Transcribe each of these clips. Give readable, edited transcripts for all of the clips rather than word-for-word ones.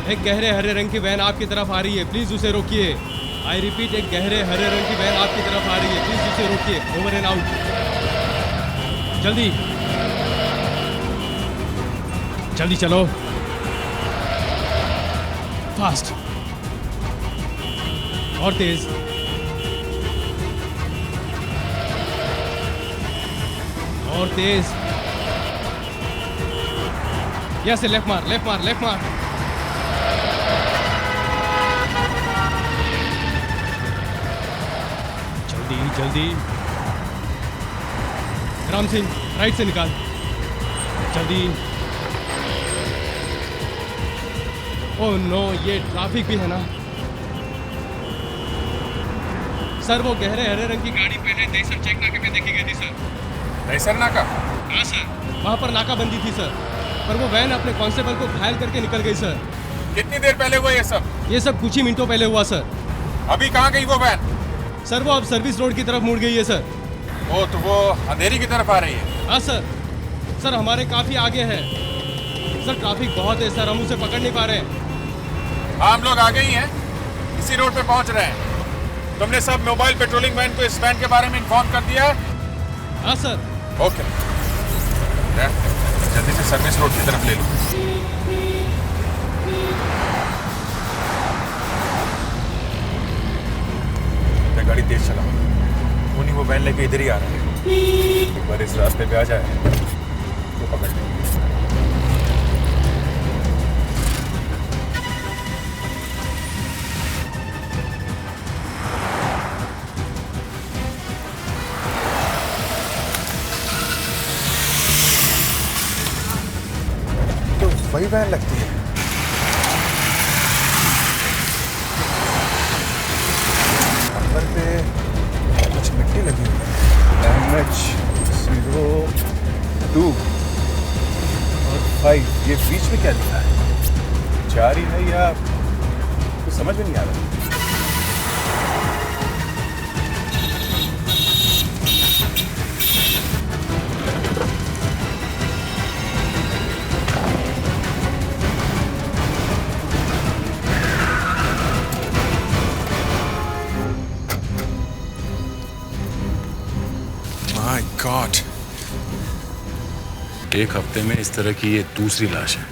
एक गहरे हरे रंग की वैन आपकी तरफ आ रही है, प्लीज उसे रोकिए। आई रिपीट, एक गहरे हरे रंग की वैन आपकी तरफ आ रही है, प्लीज उसे रोकिए। Over and out. जल्दी जल्दी चलो, फास्ट और तेज। और तेज। यस, लेफ्ट मार, लेफ्ट मार, लेफ्ट मार। जल्दी जल्दी। राम सिंह, राइट से निकाल, जल्दी। ओह नो, ये ट्रैफिक भी है ना। सर, वो गहरे हरे रंग की गाड़ी पहले दहीसर चेक नाके पे देखी गई थी सर। दहीसर नाका? हाँ सर, वहाँ पर नाकाबंदी थी सर, पर वो वैन अपने कांस्टेबल को घायल करके निकल गई सर। कितनी देर पहले हुआ ये सब? ये सब कुछ ही मिनटों पहले हुआ सर। अभी कहाँ गई वो वैन? सर, वो अब सर्विस रोड की तरफ मुड़ गई है सर। वो तो वो अंधेरी की तरफ आ रही है। हाँ सर। सर, हमारे काफी आगे है सर, ट्रैफिक बहुत है सर, हम उसे पकड़ नहीं पा रहे हैं। हाँ, हम लोग आगे ही हैं, इसी रोड पे पहुंच रहे हैं। तुमने सब मोबाइल पेट्रोलिंग वैन को इस वैन के बारे में इन्फॉर्म कर दिया है? हाँ सर। ओके, जल्दी से सर्विस रोड की तरफ ले लो। मैं गाड़ी तेज चलाऊं, उन्हीं वो वैन लेके इधर ही आ रहा है। एक बार इस रास्ते पे आ जाए तो पकड़ लेंगे। वही वैन लगती है। नंबर पे कुछ मिट्टी लगी हुई है। MH02 और 5, ये बीच में क्या लिखा है? 4 ही है या कुछ समझ में नहीं आ रहा। माय गॉड, एक हफ्ते में इस तरह की ये दूसरी लाश है।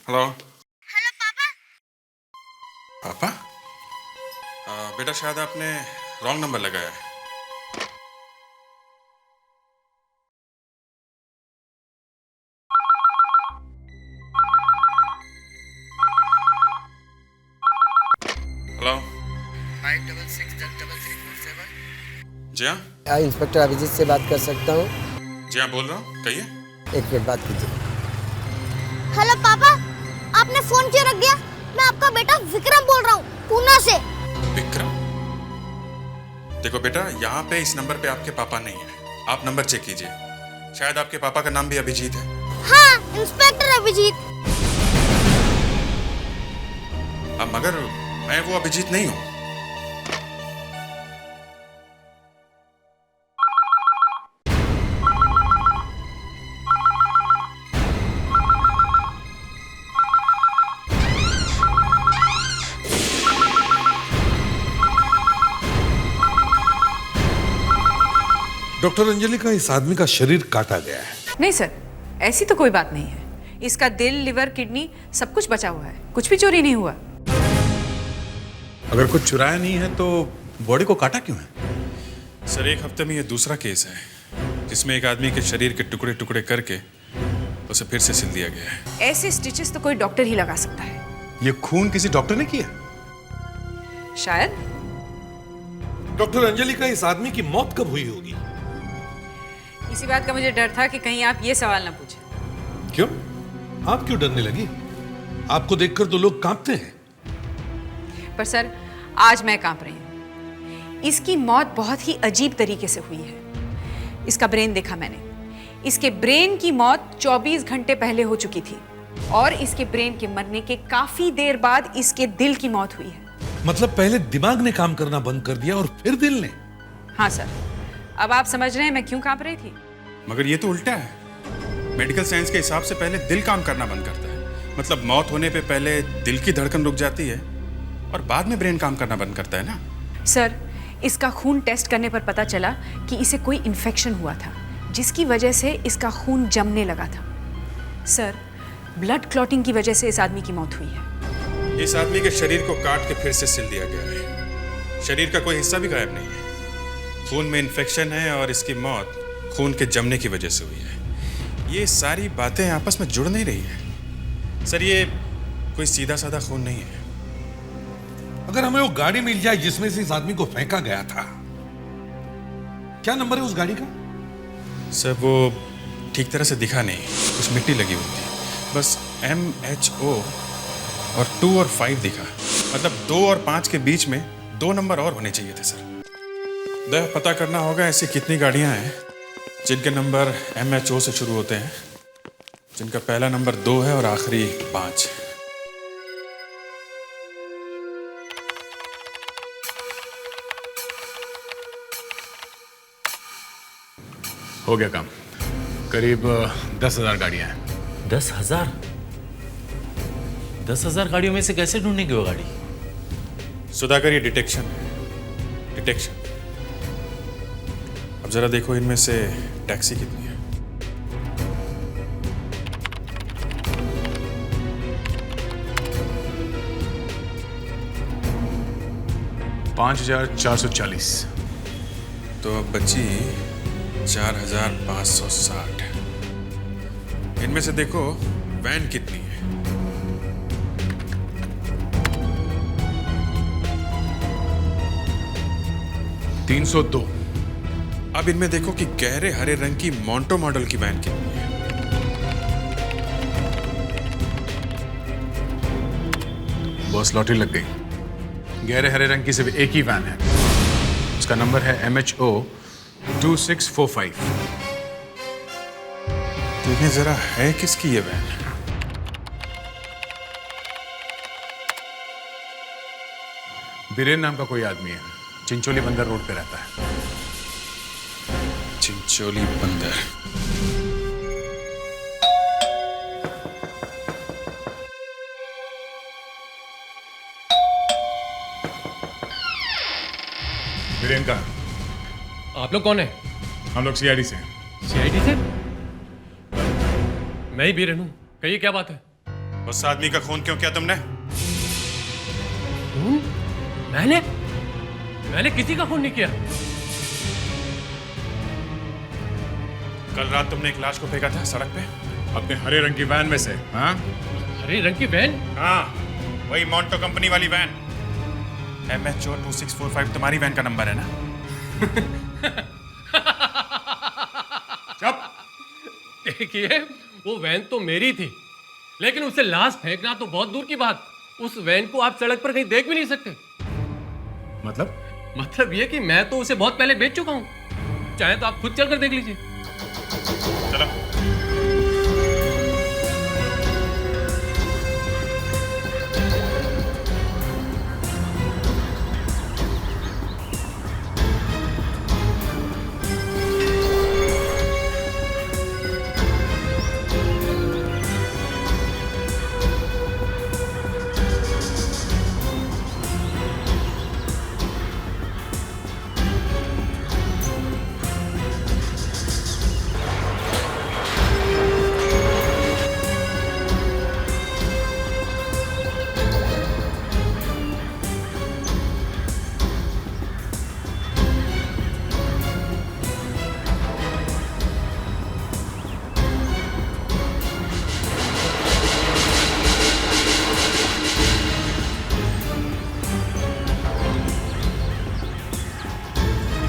हेलो। हेलो पापा। पापा? बेटा, शायद आपने रॉन्ग नंबर लगाया है। हेलो। 56633347। जी हाँ। क्या इंस्पेक्टर अभिजीत से बात कर सकता हूँ? जी हाँ, बोल रहा हूँ, कहिए। एक मिनट बात कीजिए। हेलो पापा, आपने फोन क्यों रख दिया? मैं आपका बेटा विक्रम बोल रहा हूँ, पूना से। विक्रम? देखो बेटा, यहाँ पे इस नंबर पे आपके पापा नहीं है। आप नंबर चेक कीजिए, शायद आपके पापा का नाम भी अभिजीत है। हाँ, इंस्पेक्टर अभिजीत। अब मगर मैं वो अभिजीत नहीं हूँ। डॉक्टर अंजलि का इस आदमी का शरीर काटा गया है। नहीं सर, ऐसी तो कोई बात नहीं है। इसका दिल, लिवर, किडनी सब कुछ बचा हुआ है, कुछ भी चोरी नहीं हुआ। अगर कुछ चुराया नहीं है तो बॉडी को काटा क्यों है? सर, एक हफ्ते में ये दूसरा केस है जिसमें एक आदमी के शरीर के टुकड़े टुकड़े करके उसे फिर से सिल दिया गया है। ऐसे स्टिचेस तो कोई डॉक्टर ही लगा सकता है। ये खून किसी डॉक्टर ने किया? शायद। डॉक्टर अंजलि का इस आदमी की मौत कब हुई होगी? इसी बात का मुझे डर था कि कहीं आप ये सवाल ना पूछें। क्यों? आप क्यों डरने लगी? आपको देखकर तो लोग कांपते हैं। पर सर, आज मैं कांप रही हूँ। इसकी मौत बहुत ही अजीब तरीके से हुई है। इसका ब्रेन देखा मैंने। इसके ब्रेन की मौत 24 घंटे पहले हो चुकी थी और इसके ब्रेन के मरने के काफी देर बाद इसके दिल की मौत हुई है। मतलब पहले दिमाग ने काम करना बंद कर दिया और फिर दिल ने? हाँ सर, अब आप समझ रहे हैं मैं क्यों कांप रही थी। मगर ये तो उल्टा है। मेडिकल साइंस के हिसाब से पहले दिल काम करना बंद करता है। मतलब मौत होने पे पहले दिल की धड़कन रुक जाती है और बाद में ब्रेन काम करना बंद करता है ना। सर, इसका खून टेस्ट करने पर पता चला कि इसे कोई इन्फेक्शन हुआ था, जिसकी वजह से इसका खून जमने लगा था। सर, ब्लड क्लॉटिंग की वजह से इस आदमी की मौत हुई है। इस आदमी के शरीर को काट के फिर से सिल दिया गया है। शरीर का कोई हिस्सा भी गायब नहीं है। खून में इन्फेक्शन है और इसकी मौत खून के जमने की वजह से हुई है। ये सारी बातें आपस में जुड़ नहीं रही है। सर, ये कोई सीधा साधा खून नहीं है। अगर हमें वो गाड़ी मिल जाए जिसमें से इस आदमी को फेंका गया था, क्या नंबर है उस गाड़ी का? सर, वो ठीक तरह से दिखा नहीं, कुछ मिट्टी लगी हुई थी। बस MHO और 2 और 5 दिखा। मतलब 2 और 5 के बीच में 2 नंबर और होने चाहिए थे सर। पता करना होगा ऐसी कितनी गाड़ियां हैं जिनके नंबर MHO से शुरू होते हैं, जिनका पहला नंबर 2 है और आखिरी 5। हो गया काम। करीब 10,000 गाड़ियां हैं। 10,000? 10,000 गाड़ियों में से कैसे ढूंढेंगे वो गाड़ी? सुधाकर, ये डिटेक्शन है, डिटेक्शन। अब जरा देखो इनमें से टैक्सी कितनी है। $5,440। तो अब बची 4,560। इनमें से देखो वैन कितनी है। 302। अब इनमें देखो कि गहरे हरे रंग की मोंटो मॉडल की वैन कितनी है। बॉस, लॉटरी लग गई। गहरे हरे रंग की सिर्फ एक ही वैन है। उसका नंबर है MHO 2645। तुम्हें जरा है किसकी ये वैन? बीरेन नाम का कोई आदमी है, चिंचोली बंदर रोड पे रहता है। चिंचोली बंदर। बीरेन का? आप लोग कौन है? हम लोग CID से हैं। CID से? मैं ही बीरन हूं। कहिए क्या बात है? उस आदमी का खून क्यों किया तुमने? मैंने किसी का खून नहीं किया। कल रात तुमने एक लाश को फेंका था सड़क पे अपने हरे रंग की वैन में से। हाँ, हरे रंग की वैन? हाँ, वही मोंटो कंपनी वाली वैन। MHO 2645 तुम्हारी वैन का नंबर है ना? चुप। देखिए, वो वैन तो मेरी थी, लेकिन उसे लाश फेंकना तो बहुत दूर की बात। उस वैन को आप सड़क पर कहीं देख भी नहीं सकते। मतलब ये कि मैं तो उसे बहुत पहले बेच चुका हूं। चाहे तो आप खुद चलकर देख लीजिए। चलो।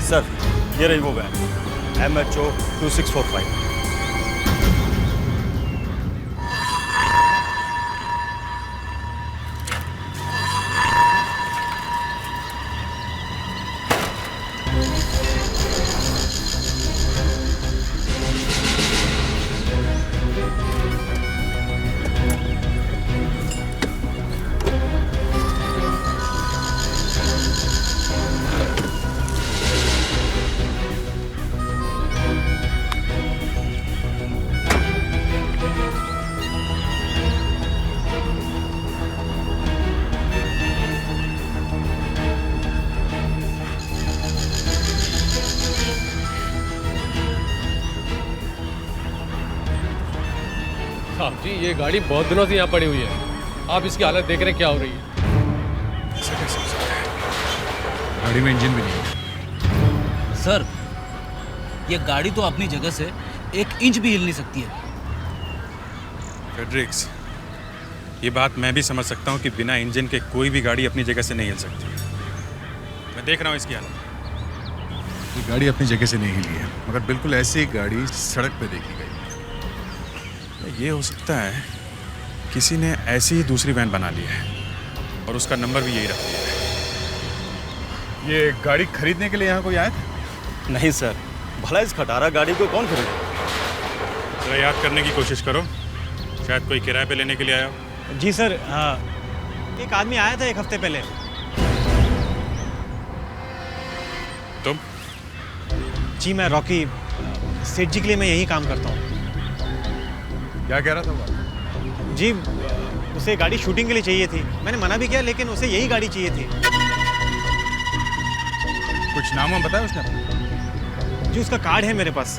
सर, ये रही वो वैन MHO 2645। साहब जी, ये गाड़ी बहुत दिनों से यहाँ पड़ी हुई है। आप इसकी हालत देख रहे हैं क्या हो रही है। ऐसा कैसे हो सकता है? गाड़ी में इंजन भी नहीं है। सर, ये गाड़ी तो अपनी जगह से 1 इंच भी हिल नहीं सकती है। फेड्रिक्स, ये बात मैं भी समझ सकता हूँ कि बिना इंजन के कोई भी गाड़ी अपनी जगह से नहीं हिल सकती। मैं देख रहा हूँ इसकी हालत। ये गाड़ी अपनी जगह से नहीं हिली है, मगर बिल्कुल ऐसी ही गाड़ी सड़क पे देखी गई। ये हो सकता है किसी ने ऐसी ही दूसरी वैन बना ली है और उसका नंबर भी यही रख दिया है। ये गाड़ी खरीदने के लिए यहाँ कोई आया था? नहीं सर, भला इस खटारा गाड़ी को कौन खरीदे? जरा याद करने की कोशिश करो, शायद कोई किराए पे लेने के लिए आया हो। जी सर, एक आदमी आया था 1 हफ्ते पहले। तुम? जी मैं रॉकी, सेठ जी के लिए मैं यही काम करता हूँ। क्या कह रहा था वो? जी उसे गाड़ी शूटिंग के लिए चाहिए थी। मैंने मना भी किया, लेकिन उसे यही गाड़ी चाहिए थी। कुछ नाम वाम बताया उसने? जी उसका कार्ड है मेरे पास।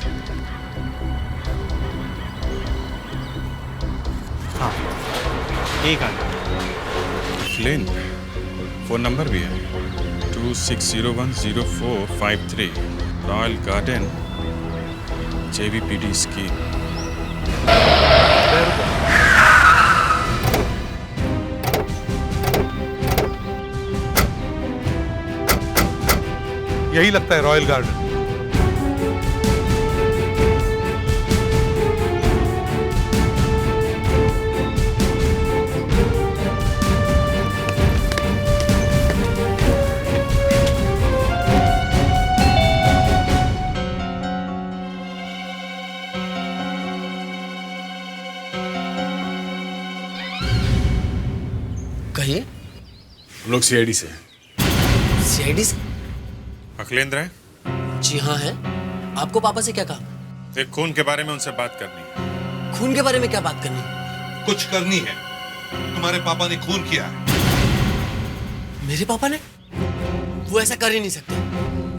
हाँ, यही कार्ड। फ्लिन, फ़ोन नंबर भी है 26010453, रॉयल गार्डन, JVPD स्कीम। यही लगता है रॉयल गार्डन। कहिए। हम लोग CID से हैं। CID से? अखिलेंद्र है? जी हाँ है। आपको पापा से क्या कहा? एक खून के बारे में उनसे बात करनी है। खून के बारे में क्या बात करनी? कुछ करनी है। तुम्हारे पापा ने खून किया है। मेरे पापा ने? वो ऐसा कर ही नहीं सकते।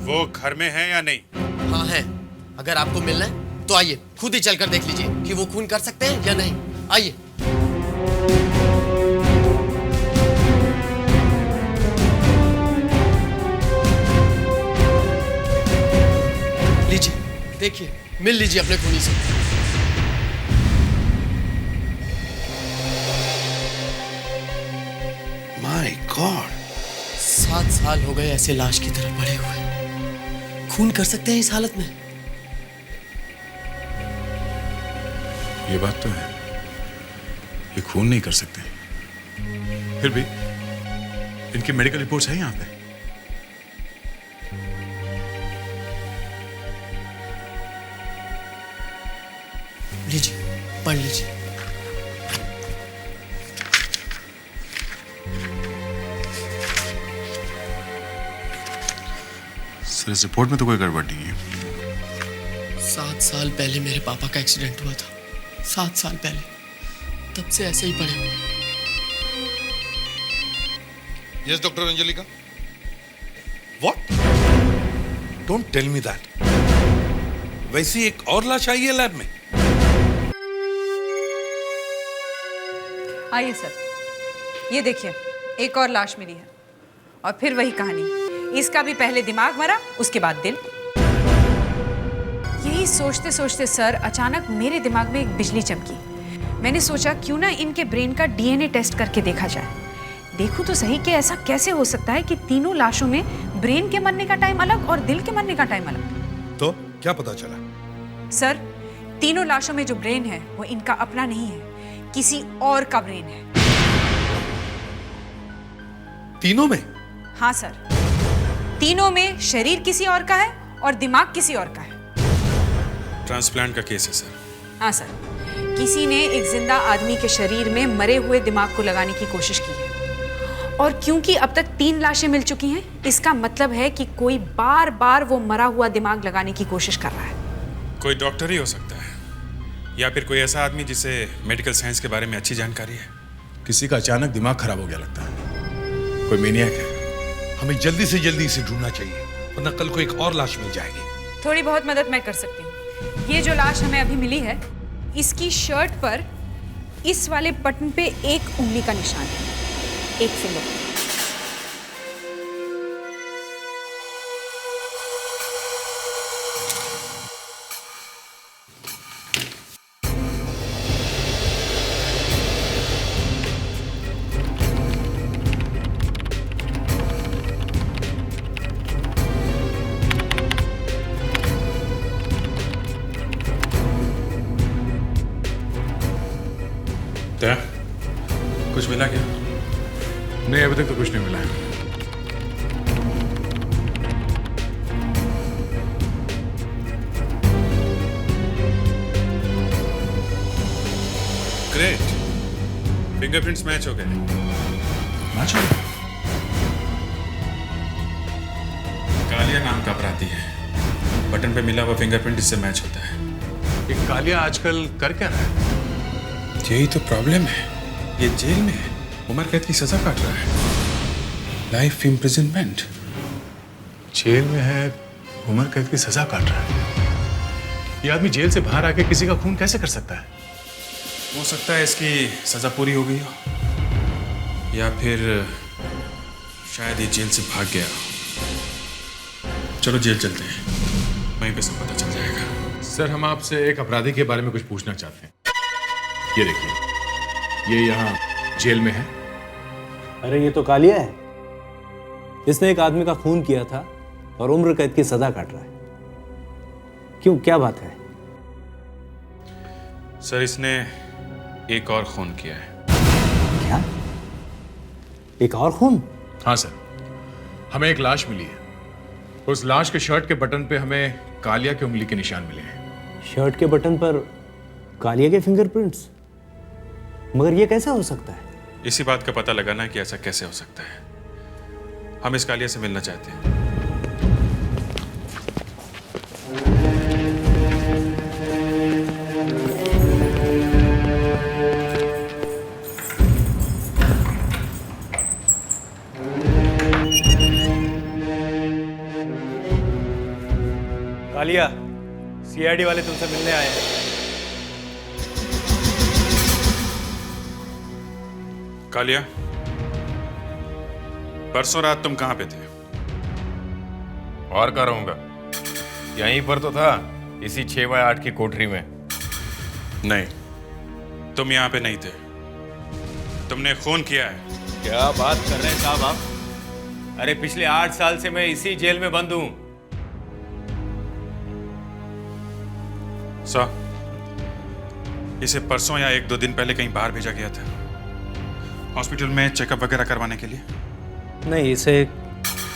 वो घर में है या नहीं? हाँ है। अगर आपको मिलना है तो आइए, खुद ही चलकर देख लीजिए कि वो खून कर सकते हैं या नहीं। आइए। लीजिए, देखिए, मिल लीजिए अपने खूनी से। माय गॉड, 7 साल हो गए ऐसे लाश की तरह पड़े हुए। खून कर सकते हैं इस हालत में? ये बात तो है, ये खून नहीं कर सकते। फिर भी इनकी मेडिकल रिपोर्ट्स है यहाँ पे। लीजिए, पढ़ लीजिए। सर, इस रिपोर्ट में तो कोई गड़बड़ नहीं है। 7 साल पहले मेरे पापा का एक्सीडेंट हुआ था। 7 साल पहले। तब से ऐसे ही पड़े हुए। Yes doctor Anjalika. What? Don't tell me that. वैसी एक और लाश आई है लैब में? आइए सर, ये देखिए, एक और लाश मिली है। और फिर वही कहानी, इसका भी पहले दिमाग मरा, उसके बाद दिल। यही सोचते सोचते सर अचानक मेरे दिमाग में एक बिजली चमकी। मैंने सोचा क्यों ना इनके ब्रेन का DNA टेस्ट करके देखा जाए। देखूं तो सही कि ऐसा कैसे हो सकता है कि तीनों लाशों में ब्रेन के मरने का टाइम अलग और दिल के मरने का टाइम अलग। तो क्या पता चला? सर, तीनों लाशों में जो ब्रेन है वो इनका अपना नहीं है, किसी और का ब्रेन है। तीनों में? हाँ सर, तीनों में शरीर किसी और का है और दिमाग किसी और का है। ट्रांसप्लांट का केस है सर। हाँ सर, किसी ने एक जिंदा आदमी के शरीर में मरे हुए दिमाग को लगाने की कोशिश की है। और क्योंकि अब तक 3 लाशें मिल चुकी हैं, इसका मतलब है कि कोई बार बार वो मरा हुआ दिमाग लगाने की कोशिश कर रहा है। कोई डॉक्टर ही हो सकता है, या फिर कोई ऐसा आदमी जिसे मेडिकल साइंस के बारे में अच्छी जानकारी है। किसी का अचानक दिमाग खराब हो गया लगता है। कोई मेनियक है। हमें जल्दी से जल्दी इसे ढूंढना चाहिए, वरना कल को एक और लाश मिल जाएगी। थोड़ी बहुत मदद मैं कर सकती हूँ। ये जो लाश हमें अभी मिली है, इसकी शर्ट पर इस वाले बटन पे एक उंगली का निशान है, एक फिंगर। क्या कुछ मिला क्या? नहीं, अभी तक तो कुछ नहीं मिला है। ग्रेट, फिंगरप्रिंट्स मैच हो गए। मैच हो गया? कालिया नाम का अपराधी है, बटन पे मिला हुआ फिंगरप्रिंट इससे मैच होता है। ये कालिया आजकल कर क्या रहा है? यही तो प्रॉब्लम है, ये जेल में है, उम्र कैद की सजा काट रहा है, लाइफ इम्प्रिजनमेंट। जेल में है, उम्र कैद की सजा काट रहा है। ये आदमी जेल से बाहर आके किसी का खून कैसे कर सकता है? हो सकता है इसकी सजा पूरी हो गई हो, या फिर शायद ये जेल से भाग गया हो। चलो जेल चलते हैं, वहीं पे सब पता चल जाएगा। सर, हम आपसे एक अपराधी के बारे में कुछ पूछना चाहते हैं। ये देखिए, ये यहाँ जेल में है। अरे ये तो कालिया है, इसने एक आदमी का खून किया था और उम्र कैद की सजा काट रहा है। क्यों, क्या बात है? सर, इसने एक और खून किया है। क्या? एक और खून? हाँ सर, हमें एक लाश मिली है। उस लाश के शर्ट के बटन पे हमें कालिया की उंगली के निशान मिले हैं। शर्ट के बटन पर कालिया के फिंगरप्रिंट्स? मगर ये कैसा हो सकता है? इसी बात का पता लगाना कि ऐसा कैसे हो सकता है। हम इस कालिया से मिलना चाहते हैं। कालिया, सीआईडी वाले तुमसे मिलने आए हैं। कालिया, परसों रात तुम कहां पे थे? और कहाँ रहूंगा, यहीं पर तो था, इसी 6x8 की कोठरी में। नहीं, तुम यहां पे नहीं थे, तुमने खून किया है। क्या बात कर रहे हैं साहब आप? अरे पिछले 8 साल से मैं इसी जेल में बंद हूं। सर, इसे परसों या 1-2 दिन पहले कहीं बाहर भेजा गया था, हॉस्पिटल में चेकअप वगैरह करवाने के लिए। नहीं, इसे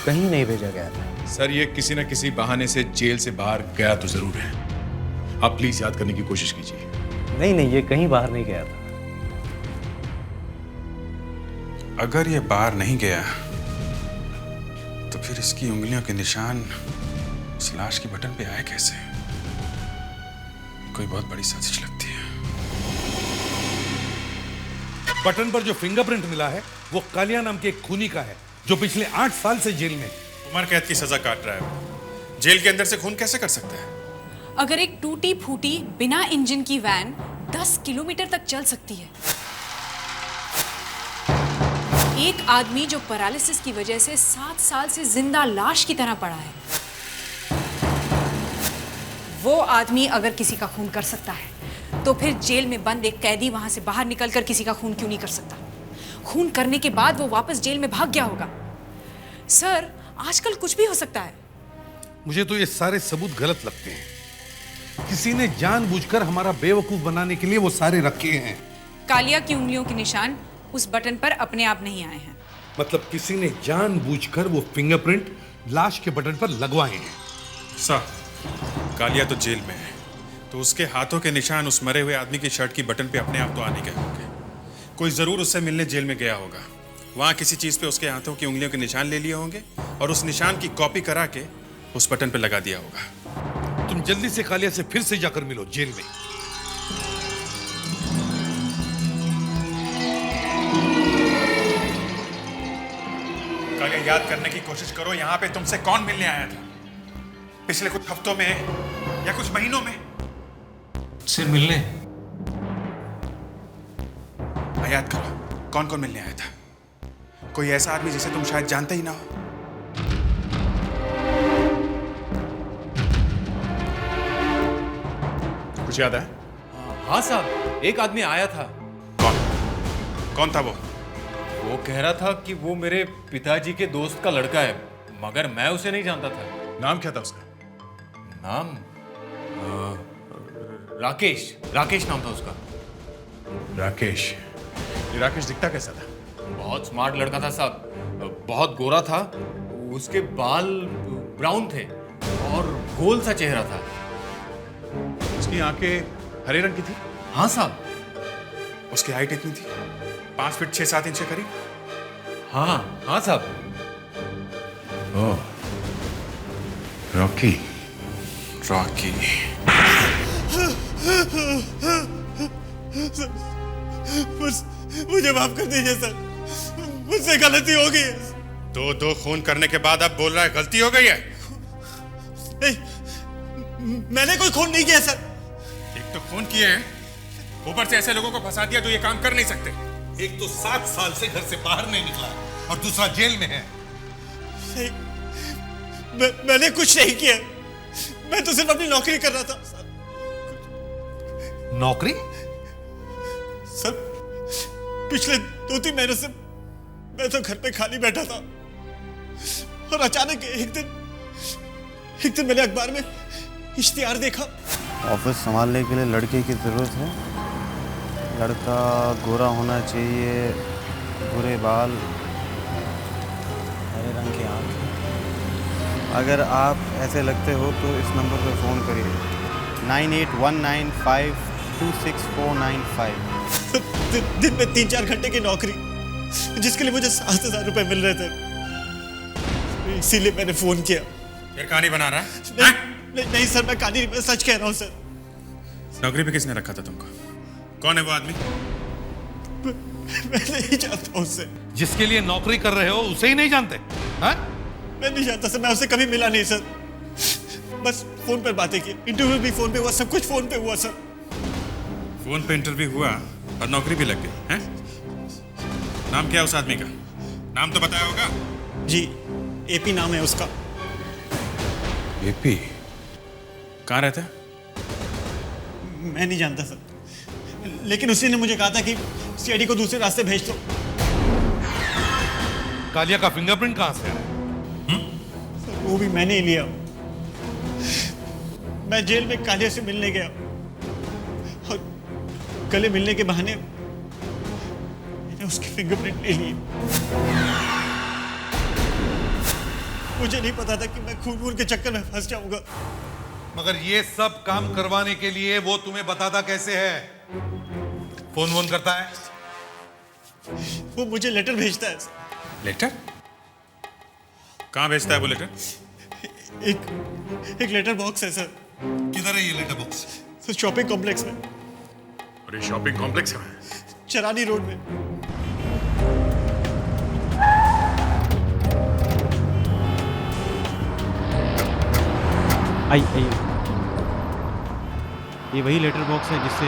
कहीं नहीं भेजा गया था। सर, ये किसी न किसी बहाने से जेल से बाहर गया तो जरूर है। आप प्लीज याद करने की कोशिश कीजिए। नहीं, ये कहीं बाहर नहीं गया था। अगर ये बाहर नहीं गया तो फिर इसकी उंगलियों के निशान इस लाश के बटन पे आए कैसे? कोई बहुत बड़ी साजिश लगती है। बटन पर जो फिंगरप्रिंट मिला है वो कालिया नाम के एक खूनी का है, जो पिछले 8 साल से जेल में। उम्र कैद की सजा काट रहा है, जेल के अंदर से खून कैसे कर सकता है? अगर एक टूटी फूटी बिना इंजन की वैन 10 किलोमीटर तक चल सकती है, एक आदमी जो पैरालिसिस की वजह से 7 साल से जिंदा लाश की तरह पड़ा है, वो आदमी अगर किसी का खून कर सकता है तो फिर जेल में बंद एक कैदी वहां से बाहर निकलकर किसी का खून क्यों नहीं कर सकता? खून करने के बाद वो वापस जेल में भाग गया होगा। सर, आजकल कुछ भी हो सकता है। मुझे तो ये सारे सबूत गलत लगते हैं। किसी ने जानबूझकर हमारा बेवकूफ बनाने के लिए वो सारे रखे हैं। कालिया की उंगलियों के निशान उस बटन पर अपने आप नहीं आए हैं। मतलब किसी ने जानबूझकर वो फिंगरप्रिंट लाश के बटन पर लगवाए हैं। सर, कालिया तो जेल में है, तो उसके हाथों के निशान उस मरे हुए आदमी की शर्ट की बटन पे अपने आप तो आने गए होंगे। कोई जरूर उससे मिलने जेल में गया होगा, वहां किसी चीज पे उसके हाथों की उंगलियों के निशान ले लिए होंगे और उस निशान की कॉपी करा के उस बटन पे लगा दिया होगा। तुम जल्दी से कालिया से फिर से जाकर मिलो जेल में। कालिया, याद करने की कोशिश करो, यहाँ पे तुमसे कौन मिलने आया था पिछले कुछ हफ्तों में या कुछ महीनों में? से मिलने? याद करो, कौन कौन मिलने आया था? कोई ऐसा आदमी जिसे तुम शायद जानते ही ना हो? कुछ याद है? हाँ साहब, एक आदमी आया था। कौन था वो? वो कह रहा था कि वो मेरे पिताजी के दोस्त का लड़का है, मगर मैं उसे नहीं जानता था। नाम क्या था उसका? नाम राकेश नाम था उसका। राकेश? ये राकेश दिखता कैसा था? बहुत स्मार्ट लड़का था साहब, बहुत गोरा था, उसके बाल ब्राउन थे और गोल सा चेहरा था। उसकी आंखें हरे रंग की थी? हाँ साहब। उसकी हाइट इतनी थी? 5 फीट 6-7 इंच के करीब? हाँ साहब। ओह, रॉकी। मुझे माफ कर दीजिए सर, मुझसे गलती हो गई है। दो खून करने के बाद अब बोल रहा है गलती हो गई है? नहीं, मैंने कोई खून नहीं किया सर। एक तो खून किए हैं, ऊपर से ऐसे लोगों को फंसा दिया जो ये काम कर नहीं सकते। एक तो 7 साल से घर से बाहर नहीं निकला और दूसरा जेल में है। मैंने कुछ नहीं किया, मैं तो सिर्फ अपनी नौकरी कर रहा था। नौकरी? सर, पिछले 2-3 महीनों से मैं तो घर पे खाली बैठा था और अचानक एक दिन मैंने अखबार में इश्तिहार देखा। ऑफिस संभालने के लिए लड़के की जरूरत है। लड़का गोरा होना चाहिए, भूरे बाल, हरे रंग की आँखें। अगर आप ऐसे लगते हो तो इस नंबर पर फ़ोन करिए 9819526495। दिन में 3-4 घंटे की नौकरी, जिसके लिए मुझे 7,000 रुपए मिल रहे थे, इसीलिए मैंने फोन किया। फिर कहानी बना रहा है? नहीं सर, मैं कहानी नहीं, मैं सच कह रहा हूँ सर। नौकरी पे किसने रखा था तुमको? कौन है वो आदमी? मैं नहीं जानता उससे। जिसके लिए नौकरी कर रहे हो उसे ही नहीं जानते? हाँ? मैं नहीं जानता सर, मैं उससे कभी मिला नहीं सर, बस फोन पर बातें की। इंटरव्यू भी फोन पे हुआ, सब कुछ फोन पे हुआ सर। फोन पे इंटरव्यू हुआ और नौकरी भी लग गई हैं? नाम क्या है उस आदमी का? नाम तो बताया होगा? जी, एपी नाम है उसका। एपी? कहाँ रहता है? मैं नहीं जानता सर, लेकिन उसी ने मुझे कहा था कि सीआईडी को दूसरे रास्ते भेज दो। कालिया का फिंगरप्रिंट कहाँ से है? सर, वो भी मैंने ही लिया। मैं जेल में कालिया से मिलने गया और गले मिलने के बहाने मैंने उसके फिंगरप्रिंट ले लिए। मुझे नहीं पता था कि मैं खून के चक्कर में फंस जाऊंगा। मगर ये सब काम करवाने के लिए वो तुम्हें बताता कैसे है? फोन करता है? वो मुझे लेटर भेजता है। लेटर? कहाँ भेजता है वो लेटर? एक लेटर बॉक्स है सर। किधर है ये letter box? Sir, shopping complex में। और ये शॉपिंग कॉम्प्लेक्स है? चरानी रोड में। आइए, ये वही लेटर बॉक्स है जिससे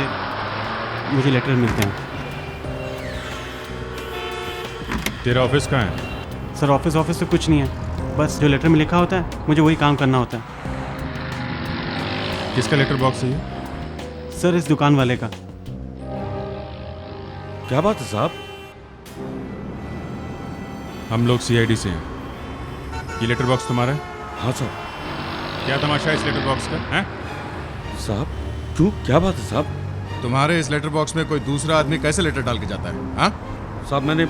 मुझे लेटर मिलते हैं। तेरा ऑफिस कहाँ है? सर, ऑफिस तो कुछ नहीं है, बस जो लेटर में लिखा होता है मुझे वही काम करना होता है। किसका लेटर बॉक्स है ये? सर, इस दुकान वाले का। क्या बात है साहब? हम लोग सीआईडी से हैं। ये लेटर बॉक्स तुम्हारा है? हाँ साहब। क्या तमाशा है इस लेटर बॉक्स का? हैं? साहब क्यों, क्या बात है साहब? तुम्हारे इस लेटर बॉक्स में कोई दूसरा आदमी कैसे लेटर डाल के जाता है? हाँ साहब, मैंने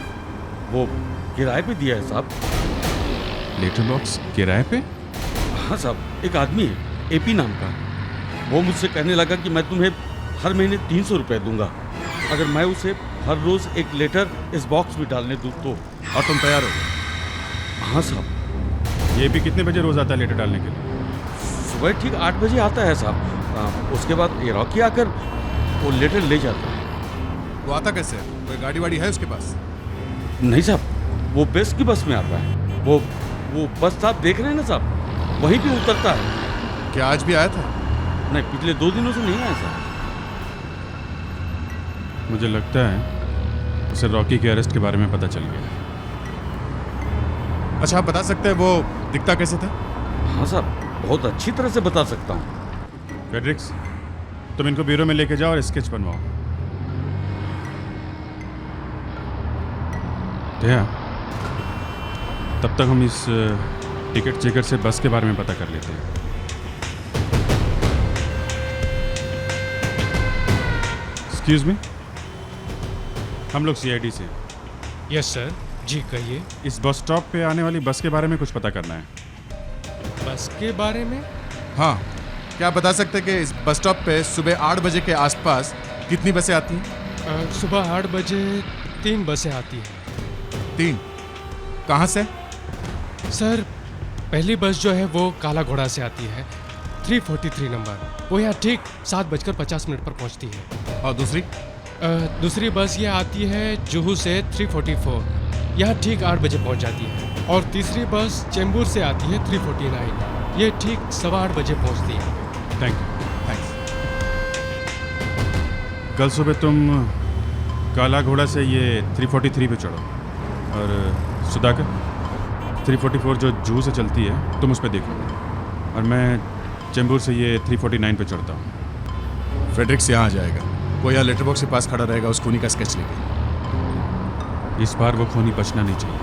वो किराए पे दिया है साहब। लेटर बॉक्स किराए पे? हाँ साहब, एक आदमी है एपी नाम का, वो मुझसे कहने लगा कि मैं तुम्हें हर महीने 300 रुपये दूंगा अगर मैं उसे हर रोज एक लेटर इस बॉक्स में डालने दूँ तो। और तुम तैयार हो? हाँ साहब। ये भी कितने बजे रोज आता है लेटर डालने के लिए? सुबह ठीक 8 बजे आता है साहब। उसके बाद ये रॉकी आकर वो लेटर ले जाता है। वो आता कैसे है? कोई गाड़ी वाड़ी है उसके पास? नहीं साहब, वो बेस्ट की बस में आता है। वो बस साहब देख रहे हैं ना साहब, वहीं पे उतरता है। क्या आज भी आया था? नहीं, पिछले 2 दिनों से नहीं आया साहब। मुझे लगता है उसे रॉकी के अरेस्ट के बारे में पता चल गया। अच्छा, आप बता सकते हैं वो दिखता कैसे था? हाँ साहब, बहुत अच्छी तरह से बता सकता हूँ। फेड्रिक्स, तुम इनको ब्यूरो में लेके जाओ और स्केच बनवाओ। क्या? तब तक हम इस टिकट चेकर से बस के बारे में पता कर लेते हैं। एक्सक्यूज मी, हम लोग सीआईडी से। यस सर, जी कहिए। इस बस स्टॉप पे आने वाली बस के बारे में कुछ पता करना है। बस के बारे में? हाँ, क्या आप बता सकते हैं कि इस बस स्टॉप पे सुबह 8 बजे के आसपास कितनी बसें आती हैं? सुबह 8 बजे 3 बसें आती हैं। 3? कहाँ से? सर, पहली बस जो है वो काला घोड़ा से आती है, 343 नंबर। वो यहाँ ठीक 7:50 पर पहुँचती है। और दूसरी? दूसरी बस ये आती है जुहू से 344, यहाँ ठीक 8 बजे पहुँच जाती है। और तीसरी बस चेंबूर से आती है 349, ये ठीक 8:15 बजे पहुँचती है। Thank you. थैंक्स। कल सुबह तुम काला घोड़ा से ये 343 पे चढ़ो और सुधाकर 344 जो जुहू से चलती है तुम उस पर देखो, और मैं चेंबूर से ये 349 पे चढ़ता हूँ। फेड्रिक्स यहाँ आ जाएगा, वो यहाँ लेटर बॉक्स के पास खड़ा रहेगा उस खूनी का स्केच लेके। इस बार वो खूनी बचना नहीं चाहिए।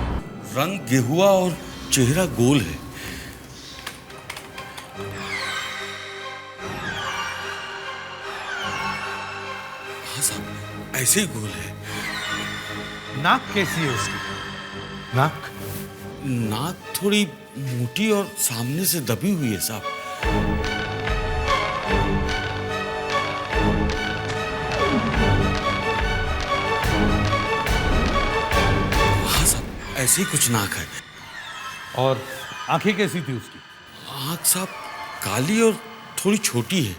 रंग गेहुआ और चेहरा गोल है। हाँ साहब, ऐसे ही गोल है। नाक कैसी है उसकी? नाक थोड़ी मोटी और सामने से दबी हुई है साहब। हाँ साहब, ऐसे ही कुछ नाक है। और आंखें कैसी थी उसकी? आंख साहब काली और थोड़ी छोटी है।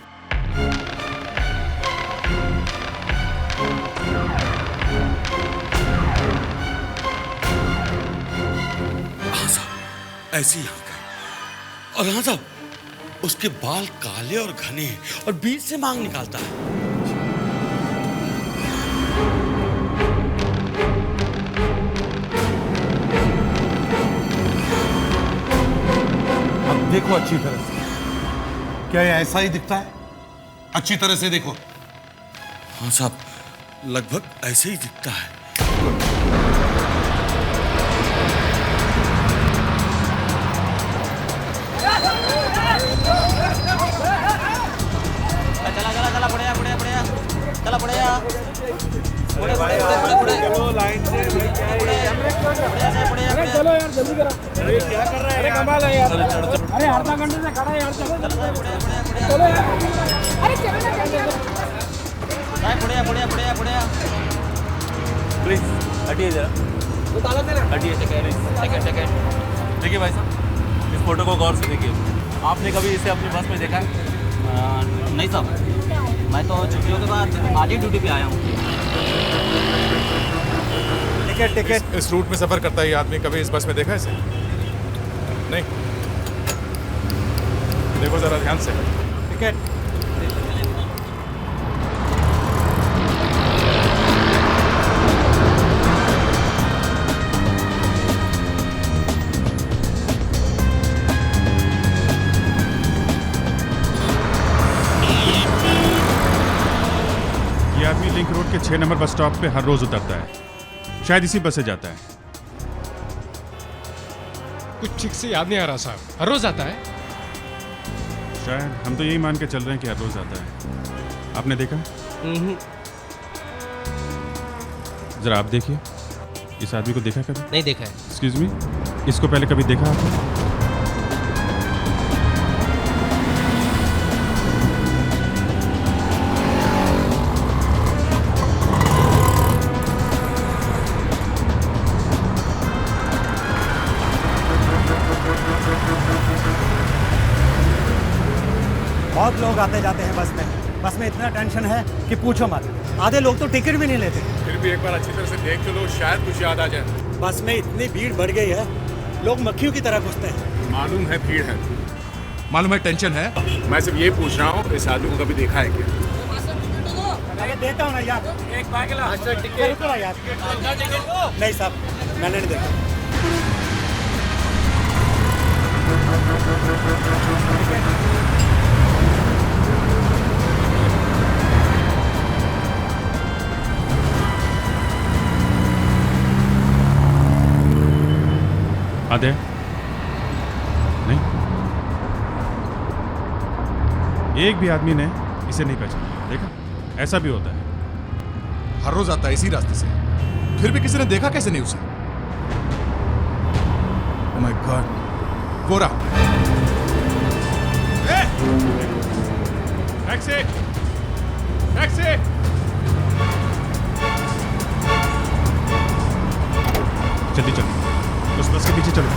ऐसी आंख है। और हाँ साहब, उसके बाल काले और घने हैं और बीच से मांग निकालता है। अब देखो अच्छी तरह से, क्या ये ऐसा ही दिखता है? अच्छी तरह से देखो। हाँ साहब, लगभग ऐसे ही दिखता है। चलो लाइन से। चलो यार जल्दी करो। अरे क्या कर रहा है? अरे कमाल है यार। अरे आधा घंटे से खड़ा है यार। चलो यार। अरे चलो ना जल्दी। प्लीज हटिए जरा। हटिए, सेकंड। देखिए भाई साहब, इस फोटो को गौर से देखिए। आपने कभी इसे अपनी बस में देखा है? नहीं साहब, मैं तो छुट्टियों के बाद आज ही ड्यूटी पे आया हूँ। टिकट इस रूट में सफर करता है ये आदमी, कभी इस बस में देखा है इसे? नहीं। देखो जरा ध्यान से। टिकट। ये आदमी लिंक रोड के 6 नंबर बस स्टॉप पे हर रोज उतरता है, शायद इसी बस से जाता है। कुछ ठीक से याद नहीं आ रहा साहब, हर रोज आता है? शायद, हम तो यही मान के चल रहे हैं कि हर रोज आता है। आपने देखा? जरा आप देखिए, इस आदमी को देखा कभी? नहीं देखा है। एक्सक्यूज मी, इसको पहले कभी देखा आपने? बहुत लोग आते जाते हैं बस में इतना टेंशन है कि पूछो मत। आधे लोग तो टिकट भी नहीं लेते। फिर भी एक बार अच्छी तरह से देख तो लो, शायद कुछ याद आ जाए। बस में इतनी भीड़ बढ़ गई है, लोग मक्खियों की तरह घुसते हैं। मालूम है भीड़ है, मालूम है टेंशन है, मैं सिर्फ ये पूछ रहा हूँ इस आदमी को कभी देखा है क्या? देता हूँ ना यार। एक पागला रुको ना यार। नहीं साहब, मैंने नहीं देखा। आधे नहीं, एक भी आदमी ने इसे नहीं पहचाना। देखा, ऐसा भी होता है। हर रोज आता है इसी रास्ते से, फिर भी किसी ने देखा कैसे नहीं उसे? ओह माय गॉड, गोरा। Taxi, taxi. जल्दी चलो, उस बस के पीछे चलो।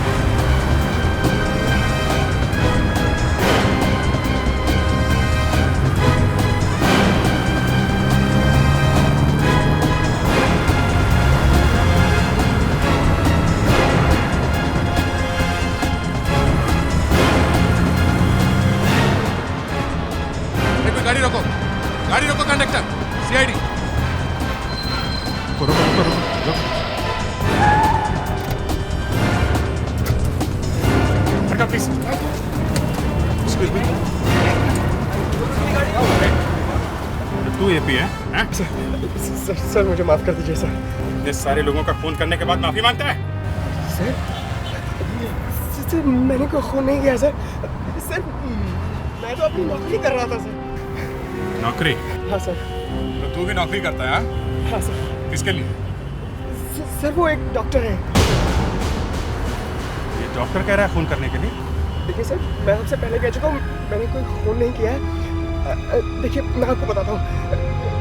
गाड़ी रोको, गाड़ी रोको कंडक्टर, सीआईडी। रुको रुको रुको रुको। हटो प्लीज। Excuse me. तू एपी है? हैं? सर मुझे माफ कर दीजिए सर। ये सारे लोगों का खून करने के बाद माफी मांगता है? सर मैंने कोई खून नहीं किया सर। सर मैं तो अपनी नौकरी कर रहा था सर। नौकरी? हाँ सर। तो तू भी नौकरी करता है? हाँ सर। किसके लिए? सर वो एक डॉक्टर है। ये डॉक्टर कह रहा है खून करने के लिए? देखिए सर, मैं आपसे पहले कह चुका हूँ, मैंने कोई खून नहीं किया है। देखिए मैं आपको बताता हूँ,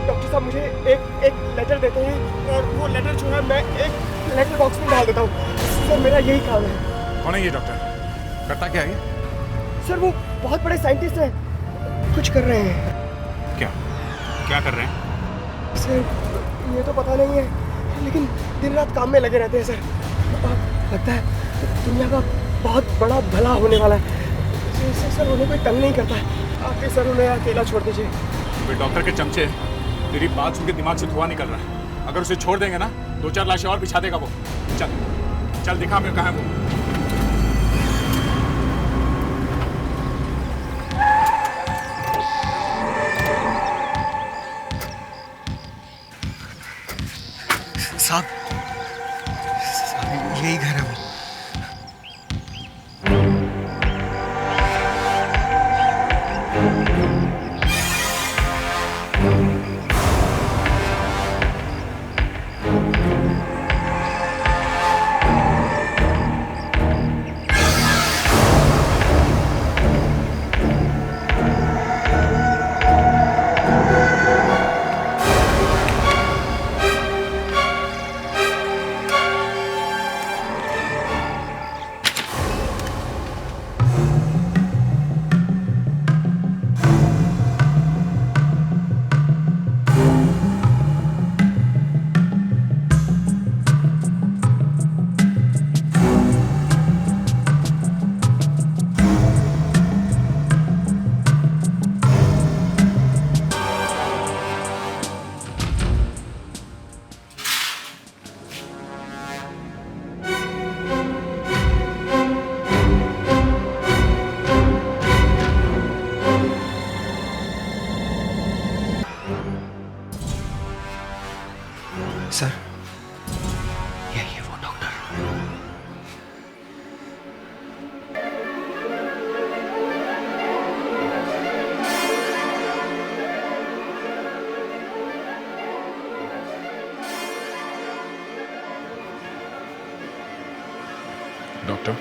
डॉक्टर साहब मुझे एक लेटर देते हैं और वो लेटर जो है मैं एक लेटर बॉक्स में डाल देता हूँ। सर मेरा यही काम है। कौन है ये डॉक्टर? करता क्या है? सर वो बहुत बड़े साइंटिस्ट हैं, कुछ कर रहे हैं। क्या कर रहे हैं? सर ये तो पता नहीं है, लेकिन दिन रात काम में लगे रहते हैं सर। और लगता है दुनिया का बहुत बड़ा भला होने वाला है। सर उन्हें कोई तंग नहीं करता है। आप सर उन्हें अकेला छोड़ दीजिए। वे डॉक्टर के चमचे, तेरी बात सुन के दिमाग से धुआं निकल रहा है। अगर उसे छोड़ देंगे ना, 2-4 लाशें और बिछा देगा वो। चल चल दिखा हमें कहाँ है वो। साहब यही घर है वो। सर यही है वो डॉक्टर। डॉक्टर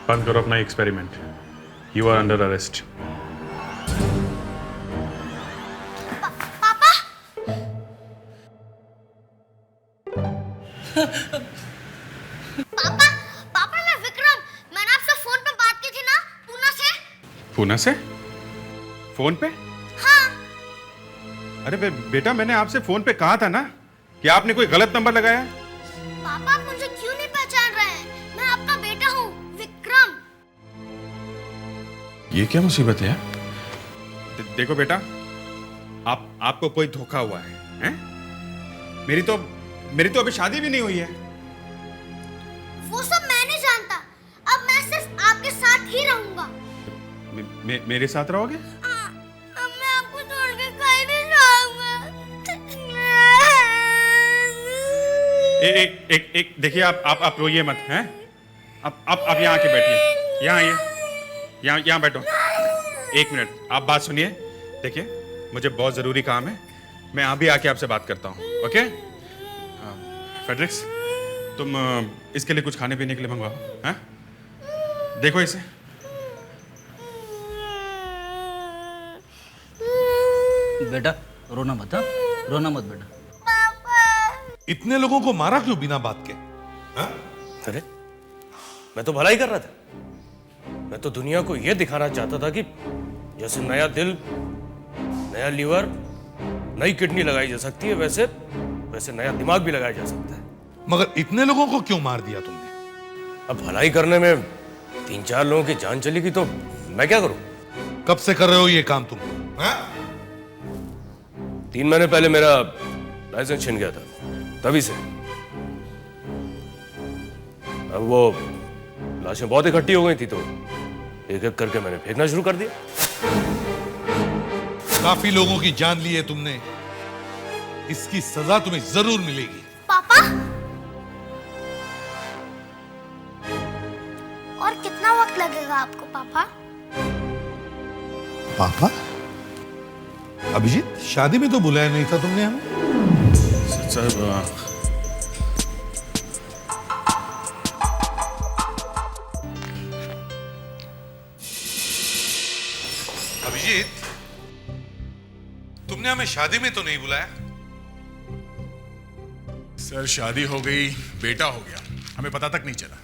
बंद करो अपना experiment. You are under arrest. पापा मैं विक्रम, मैंने आपसे फोन पे बात की थी ना, पूना से। पूना से? फोन पे? हाँ। अरे बेटा मैंने आपसे फोन पे कहा था ना कि आपने कोई गलत नंबर लगाया है। पापा आप मुझे क्यों नहीं पहचान रहे हैं? मैं आपका बेटा हूँ विक्रम। ये क्या मुसीबत है? देखो बेटा, आपको कोई धोखा हुआ है, हैं? मेरी तो अभी शादी भी नहीं हुई है। वो सब मैं नहीं जानता। अब मैं सिर्फ आपके साथ ही रहूंगा। मेरे साथ रहोगे? अब मैं आपको छोड़ के कहीं नहीं जाऊंगा। एक देखिए, आप रोइए मत, हैं? आप यहाँ आके बैठिए, यहाँ आइए, यहाँ बैठो। 1 मिनट, आप बात सुनिए। देखिए, मुझे बहुत जरूरी काम है, मैं अभी आके आपसे बात करता हूँ, ओके? फेडरिक्स, तुम इसके लिए कुछ खाने पीने के लिए मंगवाओ, हैं? देखो इसे। बेटा रोना मत, हाँ? रोना मत बेटा। इतने लोगों को मारा क्यों बिना बात के? हाँ? अरे मैं तो भलाई कर रहा था। मैं तो दुनिया को यह दिखाना चाहता था कि जैसे नया दिल, नया लीवर, नई किडनी लगाई जा सकती है, वैसे नया दिमाग भी लगाया जा सकता है। मगर इतने लोगों को क्यों मार दिया तुमने? अब भलाई करने में 3-4 लोगों की जान चली गई तो मैं क्या करूं? कब से कर रहे हो ये काम तुम? 3 महीने पहले मेरा लाइसेंस छिन गया था, तभी से। अब वो लाशें बहुत इकट्ठी हो गई थी तो एक एक करके मैंने फेंकना शुरू कर दिया। काफी लोगों की जान ली है तुमने, इसकी सजा तुम्हें जरूर मिलेगी। पापा, और कितना वक्त लगेगा आपको पापा? पापा? अभिजीत, शादी में तो बुलाया नहीं था तुमने हमें। सर, अभिजीत, तुमने हमें शादी में तो नहीं बुलाया? सर शादी हो गई, बेटा हो गया, हमें पता तक नहीं चला।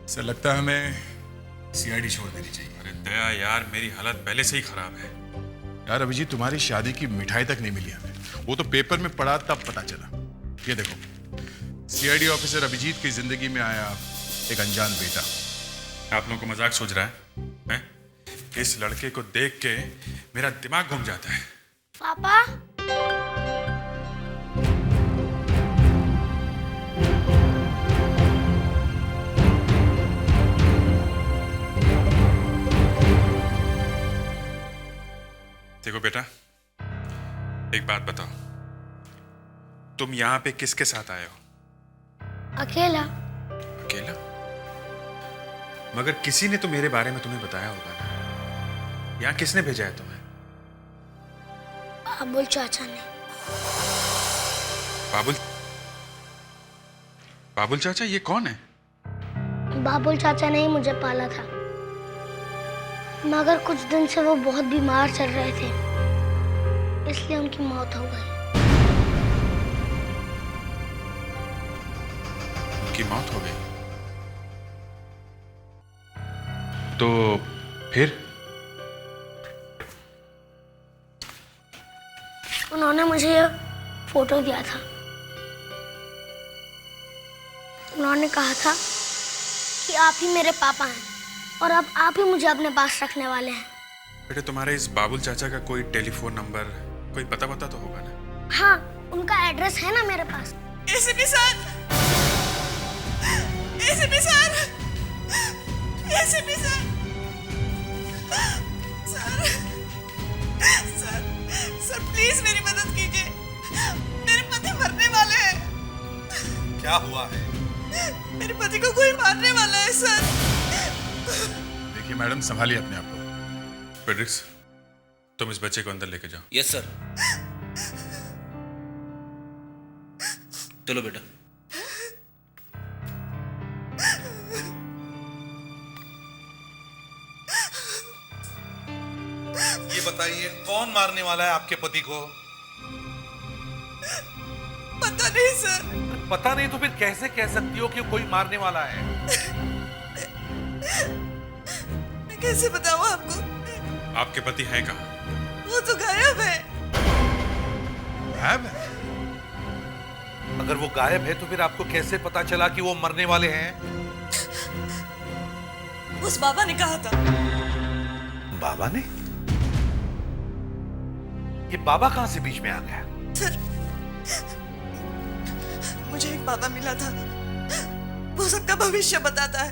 सर लगता है हमें सीआईडी छोड़ देनी चाहिए। अरे दया यार, मेरी हालत पहले से ही खराब है। यार अभिजीत, तुम्हारी शादी की मिठाई तक नहीं मिली हमें, वो तो पेपर में पढ़ा तब पता चला। ये देखो, सीआईडी ऑफिसर अभिजीत की जिंदगी में आया एक अनजान बेटा। आप लोगों को मजाक सूझ रहा है, हैं? इस लड़के को देख के मेरा दिमाग घूम जाता है। पापा, देखो बेटा, एक बात बताओ, तुम यहाँ पे किसके साथ आए हो? अकेला। अकेला? मगर किसी ने तो मेरे बारे में तुम्हें बताया होगा ना। यहाँ किसने भेजा है तुम्हें? बाबुल चाचा ने। बाबुल चाचा? ये कौन है? बाबुल चाचा ने ही मुझे पाला था, मगर कुछ दिन से वो बहुत बीमार चल रहे थे, इसलिए उनकी मौत हो गई। उनकी मौत हो गई? तो फिर? उन्होंने मुझे ये फोटो दिया था। उन्होंने कहा था कि आप ही मेरे पापा हैं और अब आप ही मुझे अपने पास रखने वाले हैं। बेटे, तुम्हारे इस बाबुल चाचा का कोई टेलीफोन नंबर, कोई पता तो होगा ना? हाँ, उनका एड्रेस है ना मेरे पास। ACP sir, ACP sir, ACP sir, sir please मेरी मदद कीजिए, मेरे पति मरने वाले हैं। क्या हुआ है? मेरे पति को कोई मारने वाला है सर। देखिए मैडम, संभालिए अपने आप को। फेडरिक्स, तुम इस बच्चे को अंदर लेके जाओ। Yes sir. चलो बेटा। ये बताइए, कौन मारने वाला है आपके पति को? पता नहीं सर। पता नहीं तो फिर कैसे कह सकती हो कि कोई मारने वाला है? मैं कैसे बताऊं आपको? आपके पति हैं कहाँ? वो तो गायब है। गायब है? अगर वो गायब है तो फिर आपको कैसे पता चला कि वो मरने वाले हैं? उस बाबा ने कहा था। बाबा ने? ये बाबा कहां से बीच में आ गया? सर, मुझे एक बाबा मिला था, वो सबका भविष्य बताता है।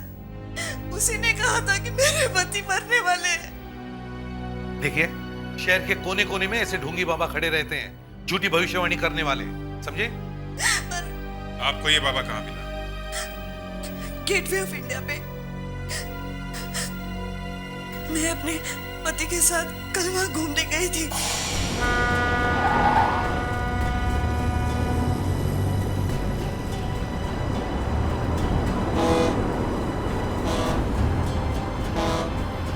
उसी ने कहा था कि मेरे पति मरने वाले हैं। देखिए, शहर के कोने कोने में ऐसे ढोंगी बाबा खड़े रहते हैं, झूठी भविष्यवाणी करने वाले, समझे? आपको ये बाबा कहाँ मिला? गेटवे ऑफ इंडिया पे। मैं अपने पति के साथ कल वहां घूमने गई थी।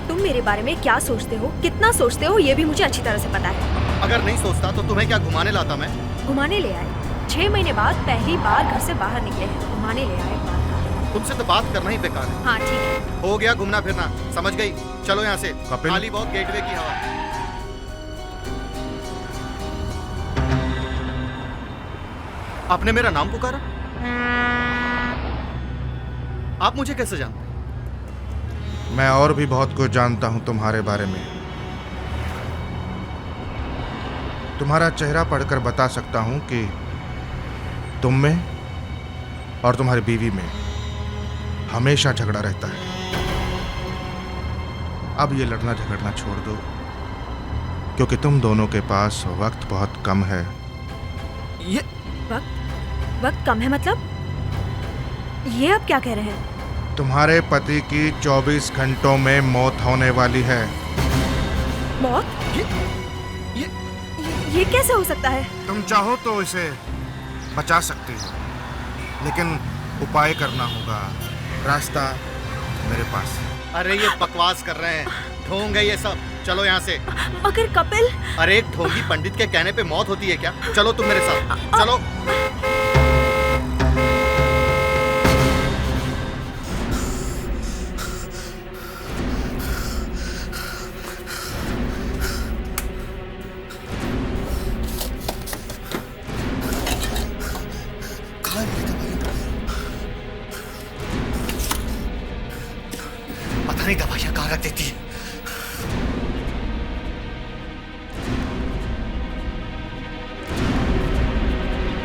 तुम मेरे बारे में क्या सोचते हो, कितना सोचते हो, ये भी मुझे अच्छी तरह से पता है। अगर नहीं सोचता तो तुम्हें क्या घुमाने लाता मैं? घुमाने ले आए। 6 महीने बाद पहली बार घर से बाहर निकले हैं, घुमाने ले आए। तुमसे तो बात करना ही बेकार है। हाँ ठीक है, हो गया घूमना फिरना, समझ गई? चलो यहाँ से, खाली बहुत गेटवे की हवा। आपने मेरा नाम पुकारा? आप मुझे कैसे जानते? मैं और भी बहुत कुछ जानता हूं तुम्हारे बारे में। तुम्हारा चेहरा पढ़कर बता सकता हूं कि तुम में और तुम्हारी बीवी में हमेशा झगड़ा रहता है। अब ये लड़ना झगड़ना छोड़ दो, क्योंकि तुम दोनों के पास वक्त बहुत कम है। ये वक्त कम है मतलब? ये आप क्या कह रहे हैं? तुम्हारे पति की 24 घंटों में मौत होने वाली है। मौत? ये कैसे हो सकता है? तुम चाहो तो इसे बचा सकती हो, लेकिन उपाय करना होगा। रास्ता मेरे पास। अरे ये बकवास कर रहे हैं, ढोंग है ये सब। चलो यहाँ से। अगर कपिल। अरे एक ढोंगी पंडित के कहने पे मौत होती है क्या? चलो तुम मेरे साथ, चलो। नहीं दवाइयां कहाँ रख देती है?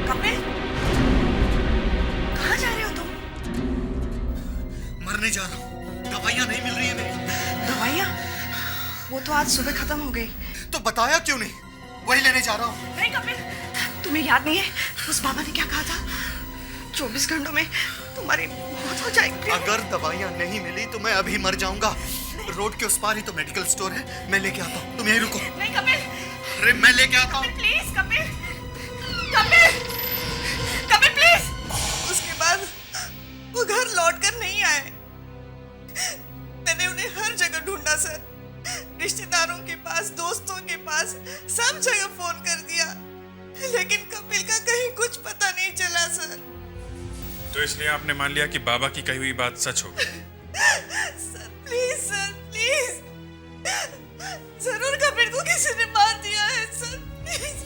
कपिल, कहाँ जा रहे हो तुम? मरने जा रहा हूँ, दवाइयां नहीं मिल रही है मेरी। दवाइयां? वो तो आज सुबह खत्म हो गई। तो बताया क्यों नहीं? वही लेने जा रहा हूँ। नहीं कपिल, तुम्हें याद नहीं है उस बाबा ने क्या कहा था? 24 घंटों में तुम्हारी मौत हो जाएगी। अगर दवाइयां नहीं मिली तो मैं अभी मर जाऊंगा। रोड के उस पार ही तो मेडिकल स्टोर है, मैं लेके आता हूँ, तुम यहीं रुको। नहीं कपिल। अरे मैं लेके आता हूँ। Please Kapil, Kapil, Kapil please. उसके बाद वो घर लौट कर नहीं आए। मैंने उन्हें हर जगह ढूंढा सर, रिश्तेदारों के पास, दोस्तों के पास, सब जगह फोन कर दिया, लेकिन कपिल का कहीं कुछ पता नहीं चला सर। तो इसलिए आपने मान लिया कि बाबा की कही हुई बात सच होगी? सर प्लीज, जरूर कपिल को किसी ने मार दिया है सर, प्लीज।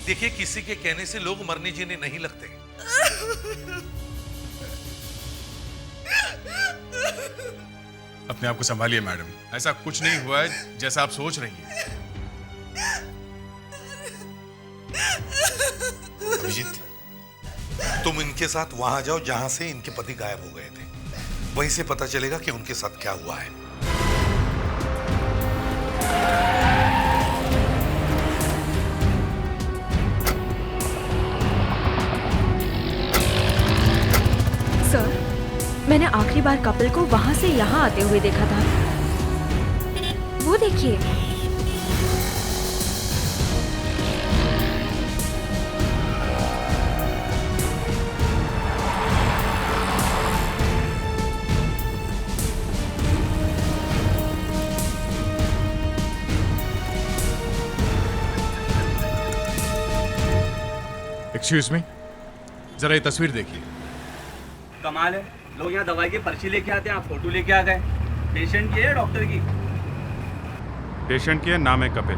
देखिए, किसी के कहने से लोग मरने जीने नहीं लगते। अपने आप को संभालिए मैडम, ऐसा कुछ नहीं हुआ है जैसा आप सोच रही हैं। अभिजीत, तुम इनके साथ वहां जाओ जहां से इनके पति गायब हो गए थे, वहीं से पता चलेगा कि उनके साथ क्या हुआ है। सर, मैंने आखिरी बार कपिल को वहां से यहाँ आते हुए देखा था। वो देखिए। एक्सक्यूज मी, जरा ये तस्वीर देखिए। कमाल है, लोग यहाँ दवाई की पर्ची लेके आते हैं, आप फोटो लेके आ गए। पेशेंट की है डॉक्टर की? पेशेंट की है, नाम है कपिल।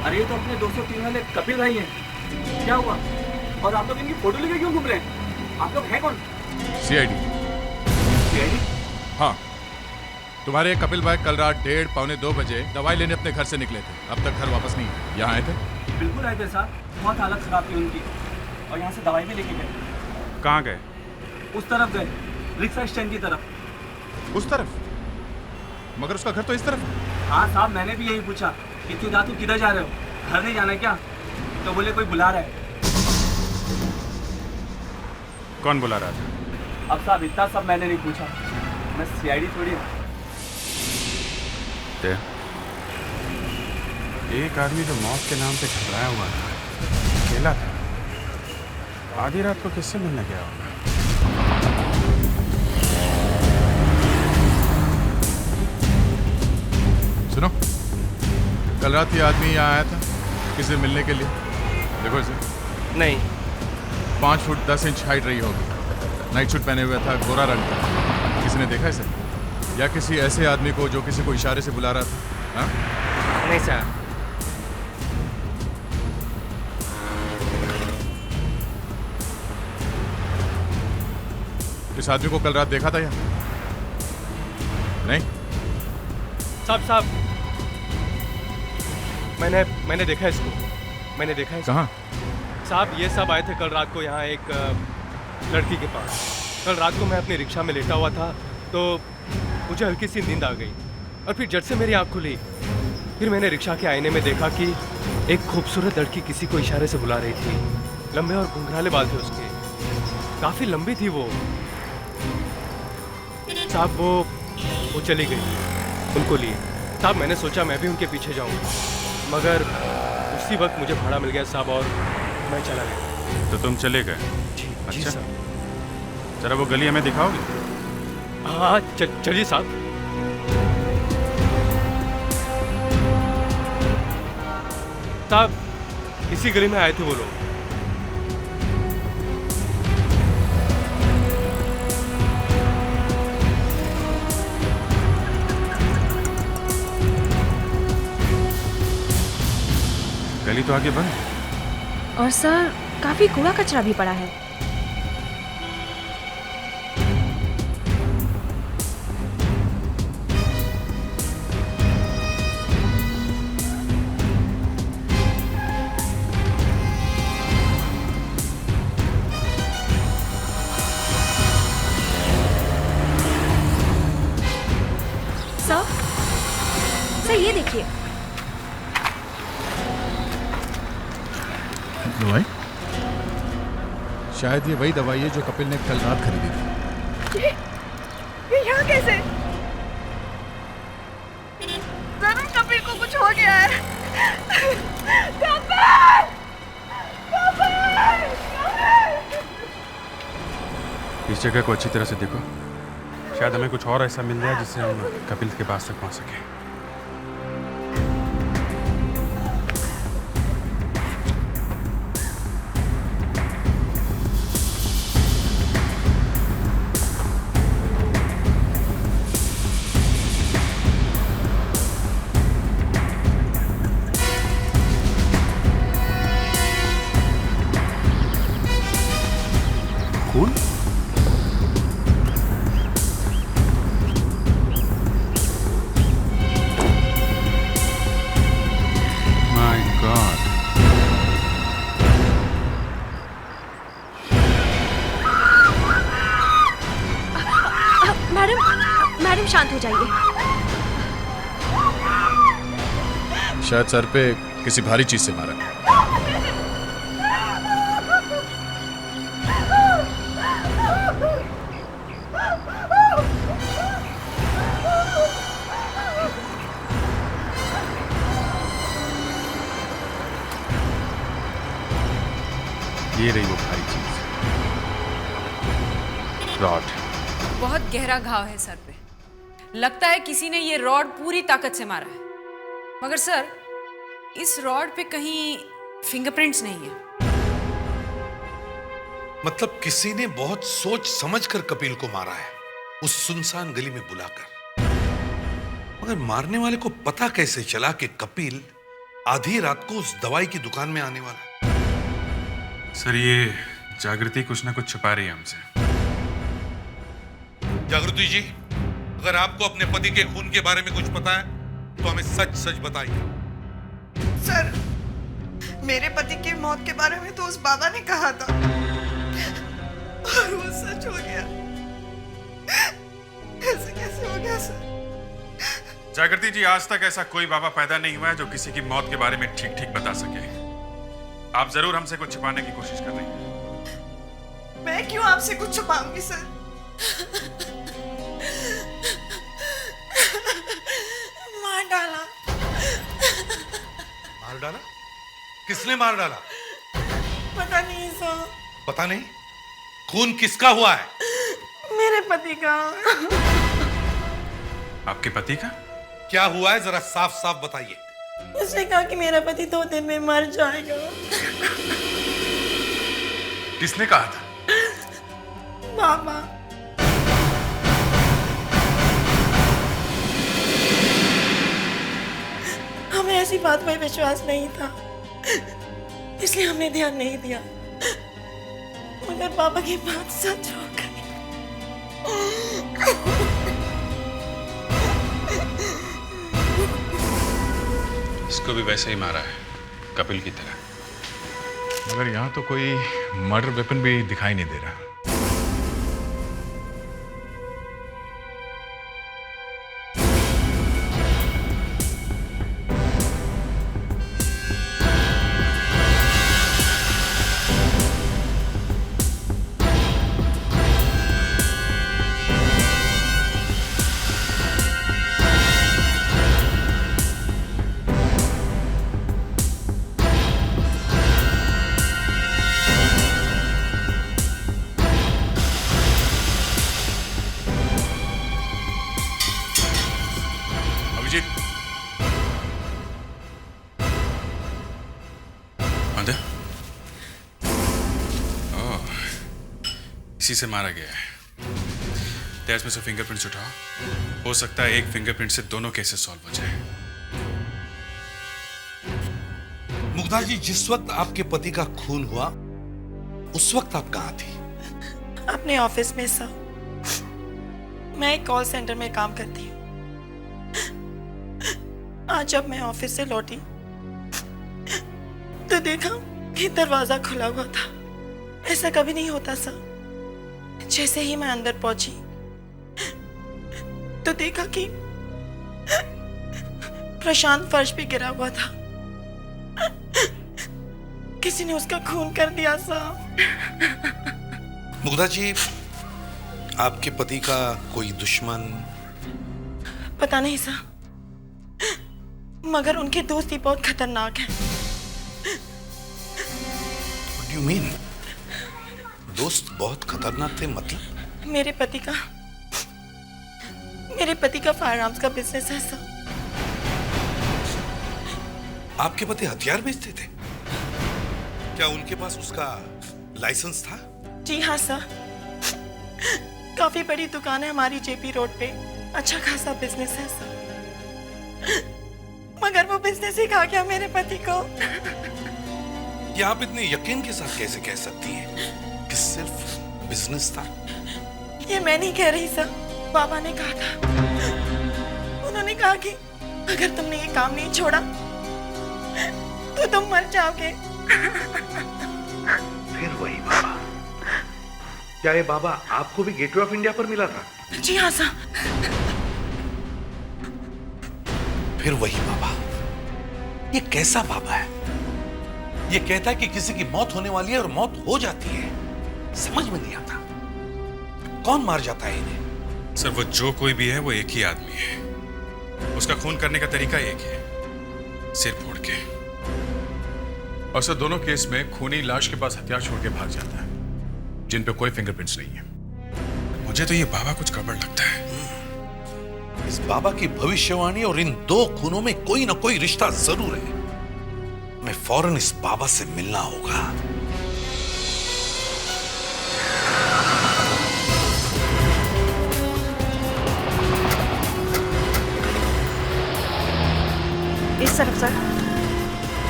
अरे ये तो अपने 203 वाले कपिल भाई हैं। क्या हुआ? और आप लोग इनकी फोटो लेके क्यों घूम रहे हैं? आप लोग हैं कौन? सीआईडी। सीआईडी? हाँ, तुम्हारे कपिल भाई कल रात 1:30 पौने 2 बजे दवाई लेने अपने घर से निकले थे, अब तक घर वापस नहीं आए। यहाँ आए थे? बिल्कुल आए थे साहब, बहुत हालत खराब थी उनकी और यहाँ से दवाई भी लेके गए। कहाँ गए? उस तरफ गए, रिक्शा स्टैंड की तरफ। उस तरफ? मगर उसका घर तो इस तरफ है। हाँ साहब, मैंने भी यही पूछा कि तू किधर जा रहे हो, घर नहीं जाना क्या? तो बोले कोई बुला रहा है। कौन बुला रहा था? अब साहब इतना सब मैंने नहीं पूछा, मैं सीआईडी थोड़ी हूँ। एक आदमी जो मौत के नाम पे घबराया हुआ था, अकेला था, आधी रात को किससे मिलने गया होगा? सुनो, कल रात ये आदमी यहाँ आया था किसी से मिलने के लिए। देखो इसे। नहीं। 5 फुट 10 इंच हाइट रही होगी, नाइट सूट पहने हुआ था, गोरा रंग का। किसी ने देखा इसे? या किसी ऐसे आदमी को जो किसी को इशारे से बुला रहा था? हाँ? नहीं सर। इस आदमी को कल रात देखा था यहाँ? नहीं? साहब मैंने देखा इसको, मैंने देखा है। कहाँ? साहब ये सब आए थे कल रात को यहाँ एक लड़की के पास। कल रात को मैं अपनी रिक्शा में लेटा हुआ था तो मुझे हल्की सी नींद आ गई और फिर झट से मेरी आँख खुली। फिर मैंने रिक्शा के आईने में देखा कि एक खूबसूरत लड़की किसी को इशारे से बुला रही थी। लंबे और घुंघराले बाल थे उसके, काफ़ी लंबी थी वो। साहब वो चली गई उनको लिए। साहब मैंने सोचा मैं भी उनके पीछे जाऊँ, मगर उसी वक्त मुझे भाड़ा मिल गया साहब और मैं चला गया। तो तुम चले गए? जी अच्छा साहब। जरा वो गली हमें दिखाओगे? हाँ चलिए साहब। साहब इसी गली में आए थे वो लोग। गली तो आगे बंद। और सर काफी कूड़ा कचरा भी पड़ा है। सर ये देखिए। दवाई? शायद ये वही दवाई है जो कपिल ने कल रात खरीदी थी। ये यहाँ कैसे? जरूर कपिल को कुछ हो गया है। कपिल! इस जगह को अच्छी तरह से देखो, शायद हमें कुछ और ऐसा मिल जाए जिससे हम कपिल के पास तक पहुंच सकें। खून? My God. मैडम शांत हो जाइए। शायद सर पे किसी भारी चीज से मारा। ये रही वो भारी चीज, रॉड। बहुत गहरा घाव है सर पे। लगता है किसी ने ये रॉड पूरी ताकत से मारा है, मगर सर इस रॉड पे कहीं फिंगरप्रिंट्स नहीं है। मतलब किसी ने बहुत सोच समझकर कपिल को मारा है, उस सुनसान गली में बुलाकर। मगर मारने वाले को पता कैसे चला कि कपिल आधी रात को उस दवाई की दुकान में आने वाला है? सर ये जागृति कुछ ना कुछ छुपा रही है हमसे। जागृति जी, अगर आपको अपने पति के खून के बारे में कुछ पता है तो हमें सच सच बताइए। सर, मेरे पति की मौत के बारे में तो उस बाबा ने कहा था और वो सच हो गया। ऐसे कैसे हो गया सर? जागृति जी, आज तक ऐसा कोई बाबा पैदा नहीं हुआ है जो किसी की मौत के बारे में ठीक ठीक बता सके। आप जरूर हमसे कुछ छिपाने की कोशिश कर रही हैं। मैं क्यों आपसे कुछ छुपाऊंगी सर? मार डाला। मार डाला? किसने मार डाला? पता नहीं सर। पता नहीं? खून किसका हुआ है? मेरे पति का। आपके पति का? क्या हुआ है, जरा साफ साफ बताइए। उसने कहा कि मेरा पति 2 दिन में मर जाएगा। किसने कहा था? बाबा। हमें ऐसी बात में विश्वास नहीं था, इसलिए हमने ध्यान नहीं दिया, मगर बाबा की बात सच हो गई। इसको भी वैसे ही मारा है, कपिल की तरह। मगर यहाँ तो कोई मर्डर वेपन भी दिखाई नहीं दे रहा। इसी से मारा गया है। तेज में से फिंगरप्रिंट्स उठाओ, हो सकता है एक फिंगरप्रिंट से दोनों केसेस सॉल्व हो जाए। मुग्धा जी, जिस वक्त आपके पति का खून हुआ उस वक्त आप कहां थी? अपने ऑफिस में सर। मैं एक कॉल सेंटर में काम करती हूँ। आज जब मैं ऑफिस से लौटी तो देखा कि दरवाजा खुला हुआ था। ऐसा कभी नहीं होता सर। जैसे ही मैं अंदर पहुंची तो देखा कि प्रशांत फर्श पे गिरा हुआ था। किसी ने उसका खून कर दिया सर। मुग्धा जी, आपके पति का कोई दुश्मन? पता नहीं सर, मगर उनकी दोस्ती बहुत खतरनाक है। What do you mean? दोस्त बहुत खतरनाक थे मतलब? मेरे पति का फायर आर्म्स का बिजनेस है सर। आपके पति हथियार बेचते थे? क्या उनके पास उसका लाइसेंस था? जी हाँ सर। काफी बड़ी दुकान है हमारी जेपी रोड पे। अच्छा खासा बिजनेस है सर। मगर वो बिजनेस ही खा गया मेरे पति को। ये आप इतने यकीन के साथ कैसे कह सकती हैं कि सिर्फ बिजनेस था? ये मैं नहीं कह रही सर, बाबा ने कहा था। उन्होंने कहा कि अगर तुमने ये काम नहीं छोड़ा तो तुम मर जाओगे। फिर वही बाबा। क्या ये बाबा आपको भी गेटवे ऑफ इंडिया पर मिला था? जी हाँ सर। फिर वही बाबा। ये कैसा बाबा है? ये कहता है कि किसी की मौत होने वाली है और मौत हो जाती है। समझ में नहीं आता कौन मार जाता है इन्हें। सर, वो जो कोई भी है वो एक ही आदमी है। उसका खून करने का तरीका एक है, सिर फोड़ के। और सर, दोनों केस में खूनी लाश के पास हथियार छोड़ के भाग जाता है, जिन पे कोई फिंगरप्रिंट्स नहीं है। मुझे तो ये बाबा कुछ गड़बड़ लगता है। इस बाबा की भविष्यवाणी और इन 2 खूनों में कोई ना कोई रिश्ता जरूर है। मैं फौरन इस बाबा से मिलना होगा। इस तरफ सर,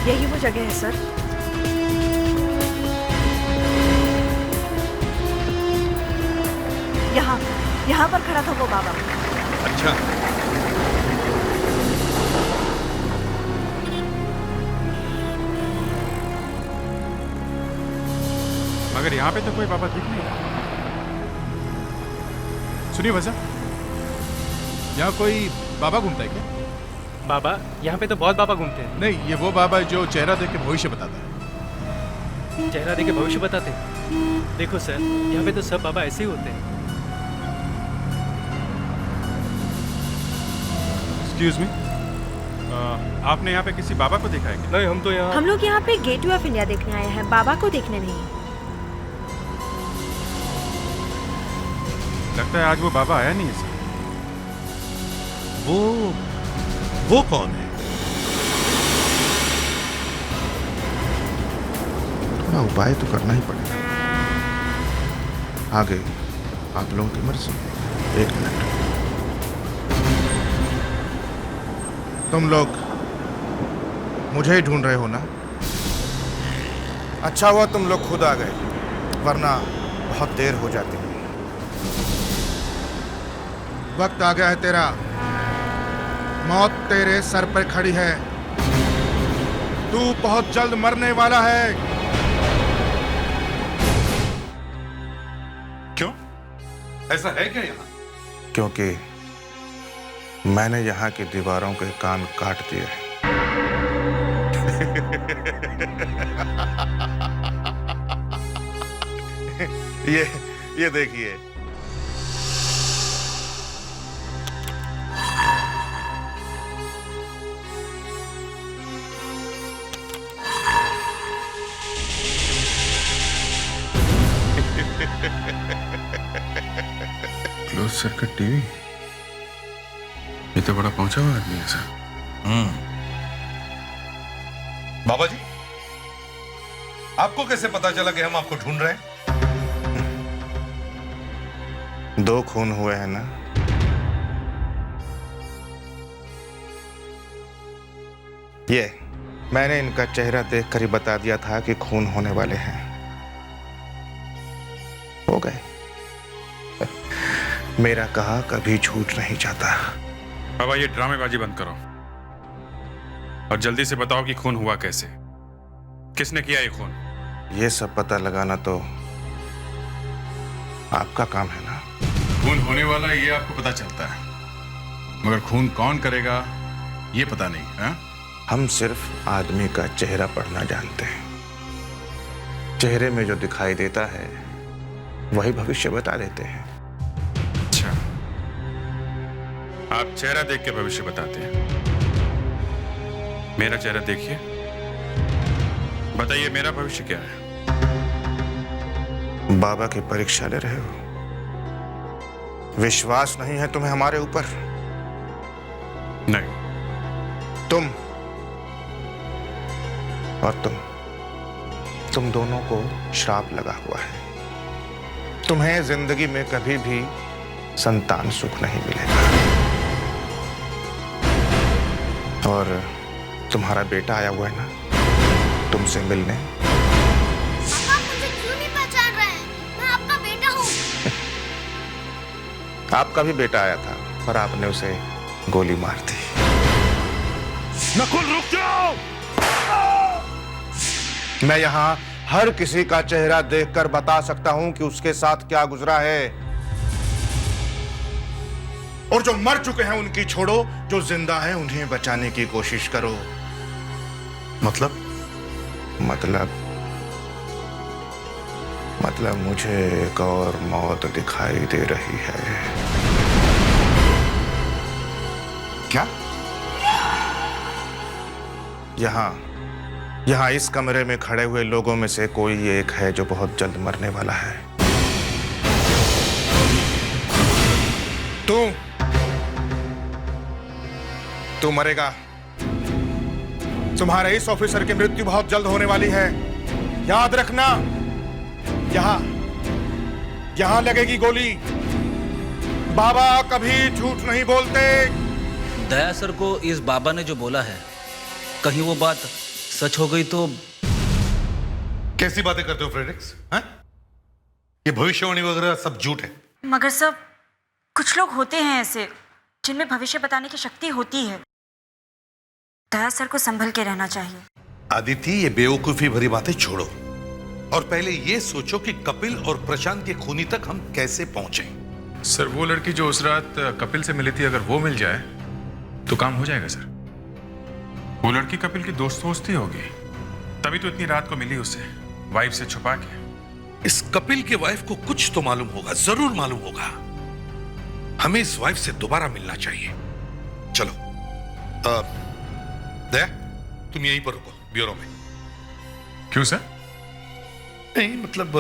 यही वो जगह है सर। यहाँ पर खड़ा था वो बाबा। अच्छा, मगर यहाँ पे तो कोई बाबा दिख नहीं रहा। सुनिए भाई साहब, यहाँ कोई बाबा घूमता है क्या? बाबा? यहाँ पे तो बहुत बाबा घूमते हैं। नहीं, ये वो बाबा है जो चेहरा देख के भविष्य बताता है। चेहरा देख के भविष्य बताते हैं? देखो सर, यहाँ पे तो सब बाबा ऐसे ही होते हैं। एक्सक्यूज मी, आपने यहाँ पे किसी बाबा को देखा है क्या? नहीं, हम तो यहाँ हम लोग यहाँ पे गेटवे ऑफ इंडिया देखने आए हैं, बाबा को देखने नहीं। लगता है आज वो बाबा आया नहीं है सर। वो कौन है? थोड़ा उपाय तो करना ही पड़ेगा। आगे आप लोगों की मर्जी। 1 मिनट। तुम लोग मुझे ही ढूंढ रहे हो ना? अच्छा हुआ तुम लोग खुद आ गए, वरना बहुत देर हो जाती है। वक्त आ गया है तेरा। मौत तेरे सर पर खड़ी है। तू बहुत जल्द मरने वाला है। क्यों? ऐसा है क्या यहाँ? क्योंकि मैंने यहाँ की दीवारों के कान काट दिए हैं। ये देखिए। क्लोज सर्किट टीवी, ये तो बड़ा पहुंचा हुआ आदमी है सर। बाबा जी, आपको कैसे पता चला कि हम आपको ढूंढ रहे हैं? 2 खून हुए हैं ना? ये मैंने इनका चेहरा देखकर ही बता दिया था कि खून होने वाले हैं। हो गए। मेरा कहा कभी झूठ नहीं जाता। बाबा, ये ड्रामेबाजी बंद करो और जल्दी से बताओ कि खून हुआ कैसे, किसने किया ये खून? ये सब पता लगाना तो आपका काम है ना। खून होने वाला ये आपको पता चलता है, मगर खून कौन करेगा ये पता नहीं है? हम सिर्फ आदमी का चेहरा पढ़ना जानते हैं। चेहरे में जो दिखाई देता है वही भविष्य बता देते हैं। अच्छा, आप चेहरा देख के भविष्य बताते हैं। मेरा चेहरा देखिए, बताइए मेरा भविष्य क्या है? बाबा की परीक्षा ले रहे हो? विश्वास नहीं है तुम्हें हमारे ऊपर? नहीं। तुम और तुम दोनों को श्राप लगा हुआ है। तुम्हें जिंदगी में कभी भी संतान सुख नहीं मिलेगा। और तुम्हारा बेटा आया हुआ है ना तुमसे मिलने। पापा मुझे क्यों नहीं पहचान रहे हैं? मैं आपका बेटा हूँ। आपका भी बेटा आया था पर आपने उसे गोली मार दी। नकुल, रुक जाओ! मैं यहाँ हर किसी का चेहरा देखकर बता सकता हूँ कि उसके साथ क्या गुजरा है। और जो मर चुके हैं उनकी छोड़ो, जो जिंदा हैं उन्हें बचाने की कोशिश करो। मतलब मुझे एक और मौत दिखाई दे रही है। क्या? यहाँ इस कमरे में खड़े हुए लोगों में से कोई एक है जो बहुत जल्द मरने वाला है। तू मरेगा। तुम्हारे इस ऑफिसर की मृत्यु बहुत जल्द होने वाली है। याद रखना, यहां लगेगी गोली। बाबा कभी झूठ नहीं बोलते। दया सर को इस बाबा ने जो बोला है, कहीं वो बात सच हो गई तो? कैसी बातें करते हो फ्रेडरिक्स? हैं? ये भविष्यवाणी वगैरह सब झूठ है। मगर सब कुछ लोग होते हैं ऐसे जिनमें भविष्य बताने की शक्ति होती है। दया सर को संभल के रहना चाहिए। आदिति, ये बेवकूफी भरी बातें छोड़ो और पहले ये सोचो कि कपिल और प्रशांत के खूनी तक हम कैसे पहुंचे। सर, वो लड़की जो उस रात कपिल से मिली थी, अगर वो मिल जाए तो काम हो जाएगा सर। वो लड़की कपिल की दोस्त ही होगी, तभी तो इतनी रात को मिली उससे, वाइफ से छुपा के। इस कपिल के वाइफ को कुछ तो मालूम होगा, जरूर मालूम होगा। हमें इस वाइफ से दोबारा मिलना चाहिए। चलो दया, तुम यहीं पर रुको ब्यूरो में। क्यों सर? नहीं मतलब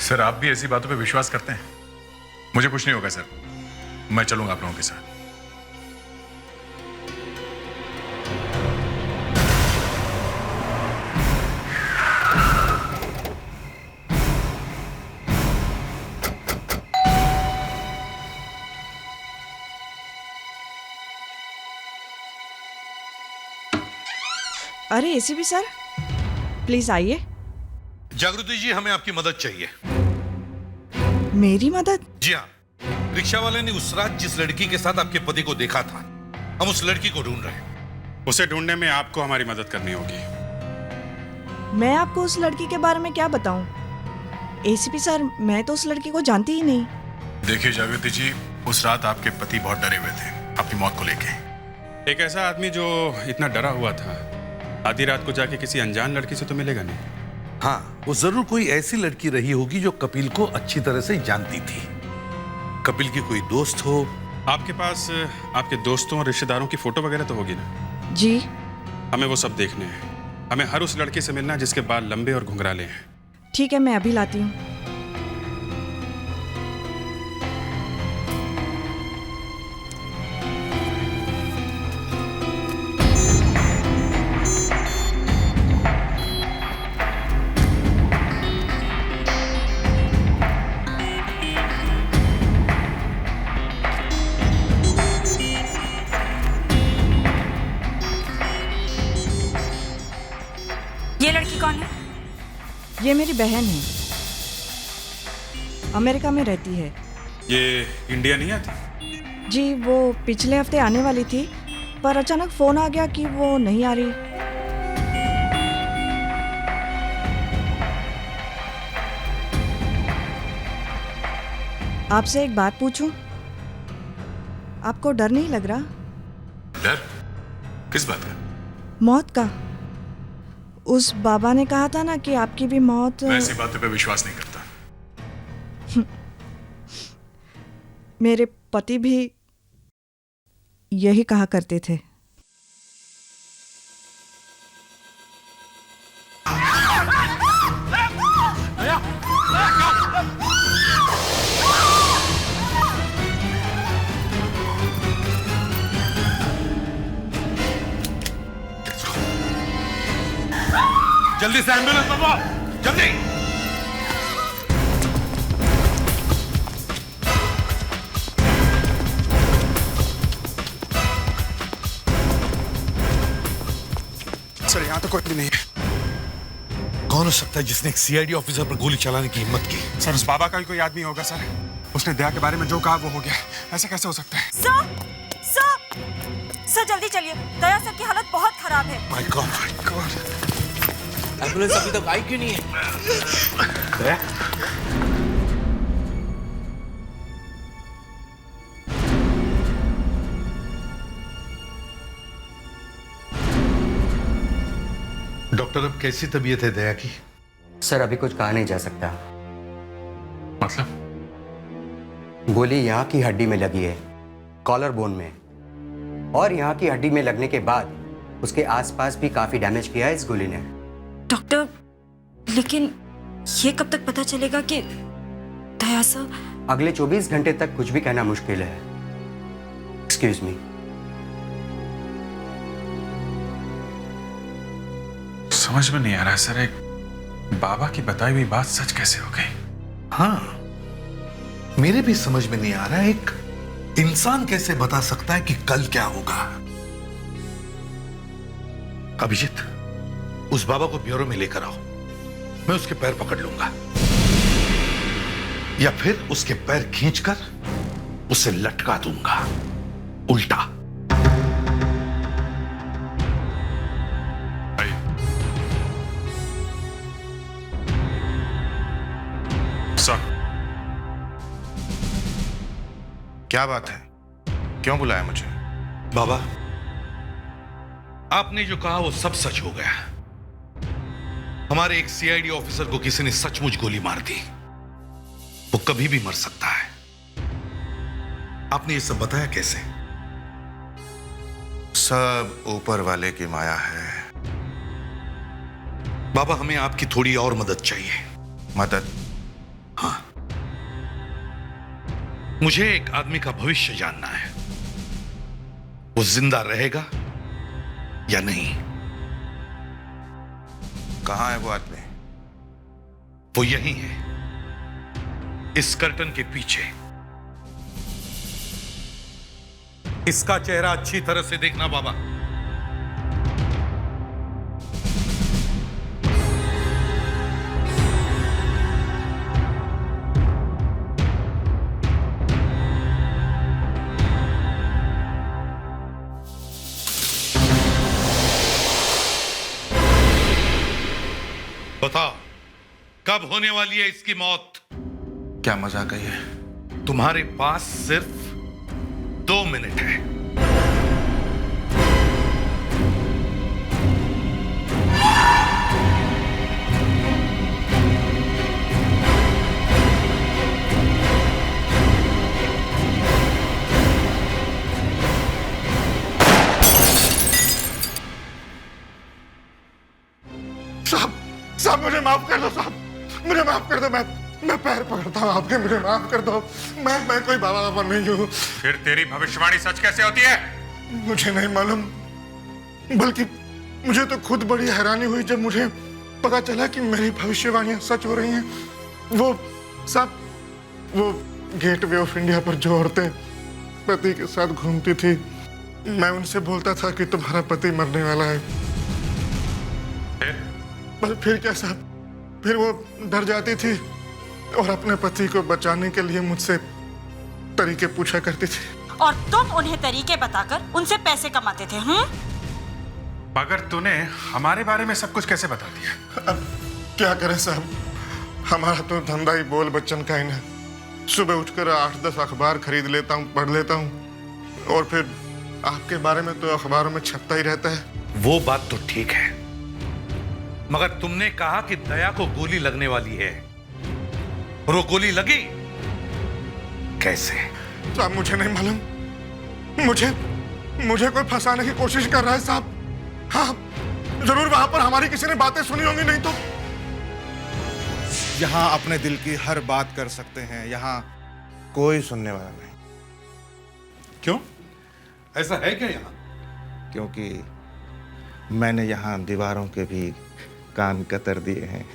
सर, आप भी ऐसी बातों पे विश्वास करते हैं? मुझे कुछ नहीं होगा सर, मैं चलूंगा आप लोगों के साथ। अरे एसीपी सर, प्लीज आइए। जागृति जी, हमें आपकी मदद चाहिए। मेरी मदद? जी हाँ, रिक्शा वाले ने उस रात जिस लड़की के साथ आपके पति को देखा था, हम उस लड़की को ढूंढ रहे हैं। उसे ढूंढने में आपको हमारी मदद करनी होगी। मैं आपको उस लड़की के बारे में क्या बताऊं? एसीपी सर, मैं तो उस लड़की को जानती ही नहीं। देखिए जागृति जी, उस रात आपके पति बहुत डरे हुए थे अपनी मौत को लेके। एक ऐसा आदमी जो इतना डरा हुआ था, आधी रात को जाके किसी अनजान लड़की से तो मिलेगा नहीं। हाँ, वो जरूर कोई ऐसी लड़की रही होगी जो कपिल को अच्छी तरह से जानती थी। कपिल की कोई दोस्त हो। आपके पास आपके दोस्तों और रिश्तेदारों की फोटो वगैरह तो होगी ना? जी। हमें वो सब देखने हैं। हमें हर उस लड़के से मिलना जिसके बाल लंबे और घुंघराले हैं। ठीक है, मैं अभी लाती हूँ। ये लड़की कौन है? ये मेरी बहन है, अमेरिका में रहती है। ये इंडिया नहीं आती? जी, वो पिछले हफ्ते आने वाली थी, पर अचानक फोन आ गया कि वो नहीं आ रही। आपसे एक बात पूछूं? आपको डर नहीं लग रहा? डर? किस बात का? मौत का। उस बाबा ने कहा था ना कि आपकी भी मौत। मैं ऐसी बातों पे विश्वास नहीं करता। मेरे पति भी यही कहा करते थे। जल्दी से एम्बुलेंस मंगवाओ, जल्दी। सर, यहाँ तो कोई भी नहीं है। कौन हो सकता है जिसने एक सीआईडी ऑफिसर पर गोली चलाने की हिम्मत की? सर, उस बाबा का ही कोई आदमी होगा सर। उसने दया के बारे में जो कहा वो हो गया। ऐसा कैसे हो सकता है? सर जल्दी चलिए, दया सर की हालत बहुत खराब है। My God. एम्बुलेंस अभी तक आई क्यों नहीं है? दया? डॉक्टर, अब कैसी तबीयत है दया की? सर, अभी कुछ कहा नहीं जा सकता। मतलब? गोली यहाँ की हड्डी में लगी है, कॉलर बोन में, और यहाँ की हड्डी में लगने के बाद उसके आसपास भी काफी डैमेज किया है इस गोली ने। डॉक्टर, लेकिन ये कब तक पता चलेगा कि दया सर? अगले 24 घंटे तक कुछ भी कहना मुश्किल है। Excuse me. समझ में नहीं आ रहा सर, एक बाबा की बताई हुई बात सच कैसे हो गई? हाँ, मेरे भी समझ में नहीं आ रहा है, एक इंसान कैसे बता सकता है कि कल क्या होगा। अभिजीत, उस बाबा को ब्यूरो में लेकर आओ। मैं उसके पैर पकड़ लूंगा, या फिर उसके पैर खींचकर उसे लटका दूंगा, उल्टा। सर, क्या बात है? क्यों बुलाया मुझे? बाबा, आपने जो कहा वो सब सच हो गया। हमारे एक सीआईडी ऑफिसर को किसी ने सचमुच गोली मार दी। वो कभी भी मर सकता है। आपने ये सब बताया कैसे? सब ऊपर वाले की माया है। बाबा, हमें आपकी थोड़ी और मदद चाहिए। मदद? हाँ, मुझे एक आदमी का भविष्य जानना है। वो जिंदा रहेगा या नहीं? कहां है वो आदमी? वो यही है, इस कर्टन के पीछे। इसका चेहरा अच्छी तरह से देखना बाबा। बताओ, कब होने वाली है इसकी मौत? क्या मजाक है ये? तुम्हारे पास सिर्फ 2 मिनट है। साहब, मुझे माफ कर दो साहब, मुझे माफ कर दो। मैं पैर पकड़ता हूँ आपके, मुझे माफ कर दो। मैं कोई बाबा नहीं हूँ। फिर तेरी भविष्यवाणी सच कैसे होती है? मुझे नहीं मालूम, बल्कि मुझे तो खुद बड़ी हैरानी हुई जब मुझे पता चला कि मेरी भविष्यवाणियां सच हो रही हैं। वो साहब, वो गेटवे ऑफ इंडिया पर जो औरतें पति के साथ घूमती थी, मैं उनसे बोलता था कि तुम्हारा पति मरने वाला है। फिर क्या साहब, फिर वो डर जाती थी और अपने पति को बचाने के लिए मुझसे तरीके पूछा करती थी। और तुम उन्हें तरीके बताकर उनसे पैसे कमाते थे। मगर तूने हमारे बारे में सब कुछ कैसे बता दिया? अब क्या करें साहब, हमारा तो धंधा ही बोल बच्चन का ही है। सुबह उठकर 8-10 अखबार खरीद लेता हूँ, पढ़ लेता हूँ, और फिर आपके बारे में तो अखबारों में छपता ही रहता है। वो बात तो ठीक है, मगर तुमने कहा कि दया को गोली लगने वाली है, और वो गोली लगी कैसे? साहब, मुझे नहीं मालूम। मुझे कोई फंसाने की कोशिश कर रहा है साहब। हाँ, जरूर वहां पर हमारी किसी ने बातें सुनी होंगी, नहीं तो। यहाँ अपने दिल की हर बात कर सकते हैं, यहाँ कोई सुनने वाला नहीं। क्यों? ऐसा है क्या यहाँ? क्योंकि मैंने यहाँ दीवारों के भी कान कतर दिए हैं।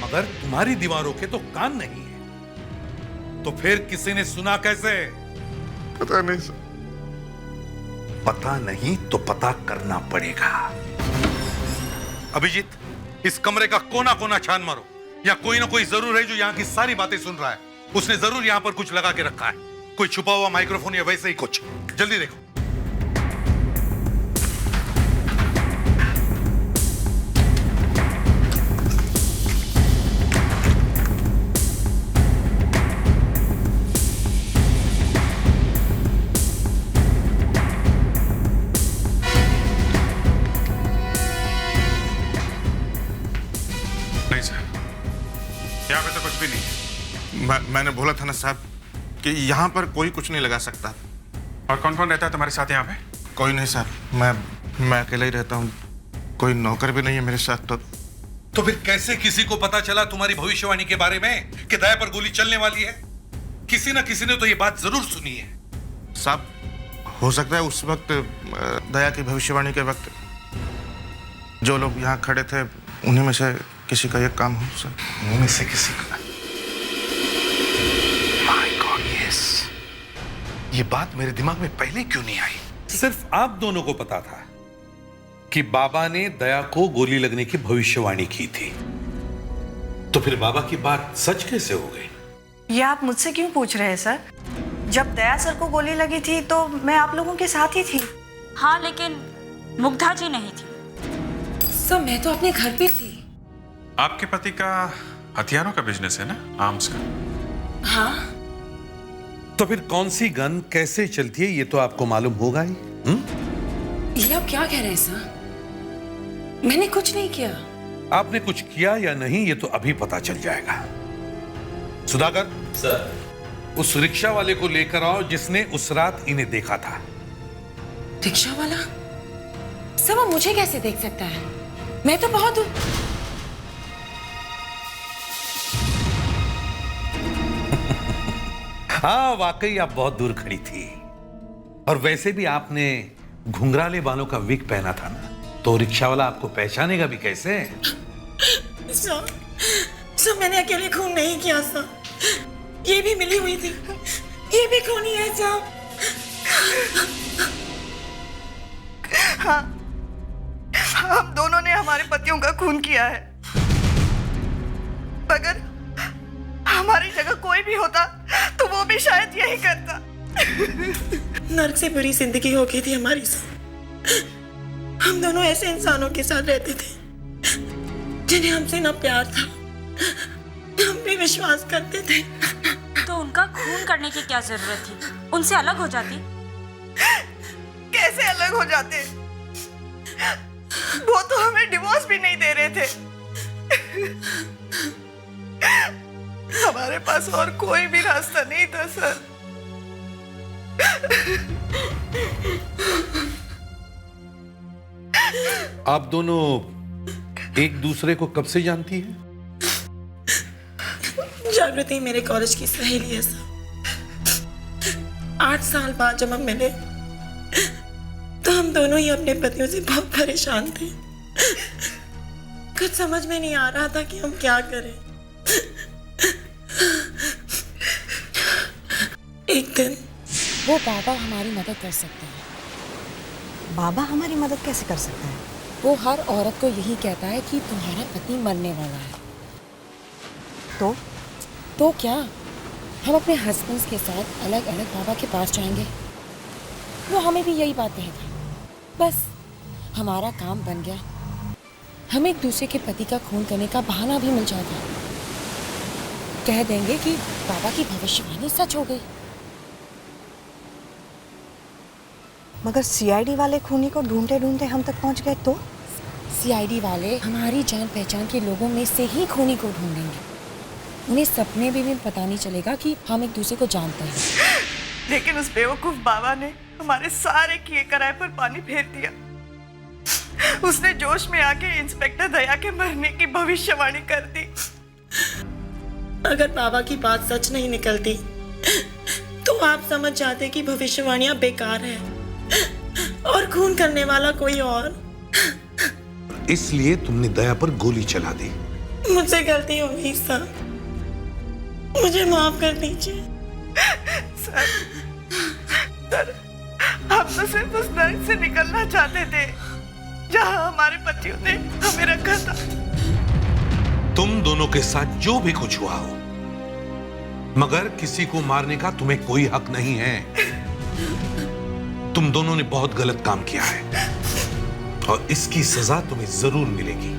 मगर तुम्हारी दीवारों के तो कान नहीं है, तो फिर किसी ने सुना कैसे? पता नहीं सर। पता नहीं तो पता करना पड़ेगा। अभिजीत, इस कमरे का कोना कोना छान मारो। यहाँ कोई ना कोई जरूर है जो यहाँ की सारी बातें सुन रहा है। उसने जरूर यहाँ पर कुछ लगा के रखा है, कोई छुपा हुआ माइक्रोफोन या वैसे ही कुछ। जल्दी देखो। यहाँ पे तो कुछ भी नहीं। मैंने बोला था ना साहब कि यहाँ पर कोई कुछ नहीं लगा सकता। और कौन कौन रहता है तुम्हारे साथ यहाँ पे? कोई नहीं साहब, मैं अकेला ही रहता हूँ, कोई नौकर भी नहीं है मेरे साथ। तो फिर कैसे किसी को पता चला तुम्हारी भविष्यवाणी के बारे में कि दया पर गोली चलने वाली है? किसी ना किसी ने तो ये बात जरूर सुनी है। साहब, हो सकता है उस वक्त दया की भविष्यवाणी के वक्त जो लोग यहाँ खड़े थे उन्हीं में से किसी का ये काम हो सर। उनमें से किसी का? My God, yes. ये बात मेरे दिमाग में पहले क्यों नहीं आई? सिर्फ आप दोनों को पता था कि बाबा ने दया को गोली लगने की भविष्यवाणी की थी, तो फिर बाबा की बात सच कैसे हो गई? ये आप मुझसे क्यों पूछ रहे हैं सर? जब दया सर को गोली लगी थी तो मैं आप लोगों के साथ ही थी। हाँ, लेकिन मुग्धा जी नहीं थी। सर मैं तो अपने घर पे थी। आपके पति का हथियारों का बिजनेस है ना, आर्म्स का? हाँ। तो फिर कौन सी गन कैसे चलती है ये तो आपको मालूम होगा ही। ये आप क्या कह रहे हैं सर? मैंने कुछ नहीं किया। आपने कुछ किया या नहीं ये तो अभी पता चल जाएगा। सुधाकर सर, उस रिक्शा वाले को लेकर आओ जिसने उस रात इन्हें देखा था। रिक्शा वाला? सर वो मुझे कैसे देख सकता है? मैं तो बहुत हाँ, वाकई आप बहुत दूर खड़ी थी। और वैसे भी आपने घुंघराले बालों का विग पहना था ना, तो रिक्शा वाला आपको पहचानेगा भी कैसे? सर मैंने अकेले खून नहीं किया सर, ये भी मिली हुई थी, ये भी खूनी है सर। हाँ, हम दोनों ने हमारे पतियों का खून किया है। अगर हमारी जगह कोई भी होता तो वो भी शायद यही करता। नर्क से बुरी जिंदगी हो गई थी हमारी सर। हम दोनों ऐसे इंसानों के साथ रहते थे जिन्हें हमसे ना प्यार था, हम भी विश्वास करते थे। तो उनका खून करने की क्या जरूरत थी? उनसे अलग हो जाती। कैसे अलग हो जाते? वो तो हमें डिवोर्स भी नहीं दे रहे थे। हमारे पास और कोई भी रास्ता नहीं था सर। आप दोनों एक दूसरे को कब से जानती हैं? जागृति मेरे कॉलेज की सहेली है सर। 8 साल बाद जब हम मिले तो हम दोनों ही अपने पतियों से बहुत परेशान थे। कुछ समझ में नहीं आ रहा था कि हम क्या करें। एक दिन वो बाबा हमारी मदद कर सकता है। बाबा हमारी मदद कैसे कर सकता है? वो हर औरत को यही कहता है कि तुम्हारा पति मरने वाला है। तो क्या हम अपने हस्बैंड्स के साथ अलग अलग बाबा के पास जाएंगे? वो हमें भी यही बात कहेगा। बस हमारा काम बन गया। हम एक दूसरे के पति का खून करने का बहाना भी मिल जाएगा। कह देंगे कि बाबा की भविष्यवाणी सच हो गई। मगर सीआईडी वाले खूनी को ढूंढते ढूंढते हम तक पहुंच गए तो? सीआईडी वाले हमारी जान पहचान के लोगों में से ही खूनी को ढूंढेंगे। उन्हें सपने में भी पता नहीं चलेगा कि हम एक दूसरे को जानते हैं। लेकिन उस बेवकूफ बाबा ने हमारे सारे किए कराए पर पानी फेर दिया। उसने जोश में आके इंस्पेक्टर दया के मरने की भविष्यवाणी कर दी। अगर बाबा की बात सच नहीं निकलती तो आप समझ जाते कि भविष्यवाणियां बेकार है और खून करने वाला कोई और। इसलिए तुमने दया पर गोली चला दी। मुझसे गलती हो गई सर, मुझे माफ कर दीजिए। सर, हम तो सिर्फ उस नर्क से निकलना चाहते थे जहां हमारे पतियों ने हमें रखा था। तुम दोनों के साथ जो भी कुछ हुआ हो, मगर किसी को मारने का तुम्हें कोई हक नहीं है। तुम दोनों ने बहुत गलत काम किया है और इसकी सजा तुम्हें जरूर मिलेगी।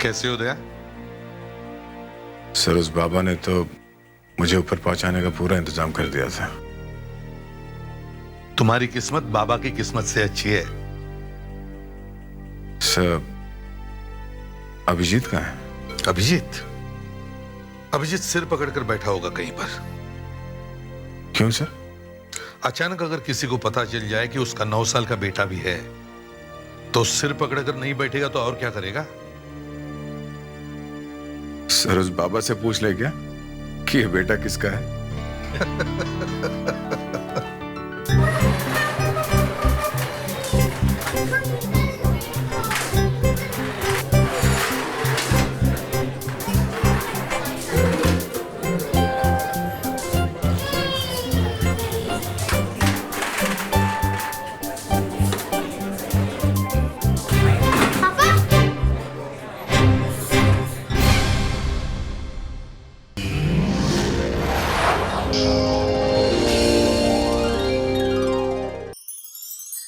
कैसे हो दया? सर, उस बाबा ने तो मुझे ऊपर पहुंचाने का पूरा इंतजाम कर दिया था। तुम्हारी किस्मत बाबा की किस्मत से अच्छी है। सर, अभिजीत कहाँ है? अभिजीत सिर पकड़कर बैठा होगा कहीं पर। क्यों सर? अचानक अगर किसी को पता चल जाए कि उसका 9 साल का बेटा भी है तो सिर पकड़कर नहीं बैठेगा तो और क्या करेगा? सर, उस बाबा से पूछ ले क्या कि ये बेटा किसका है?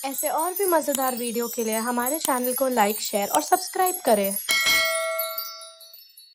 ऐसे और भी मज़ेदार वीडियो के लिए हमारे चैनल को लाइक, शेयर और सब्सक्राइब करें।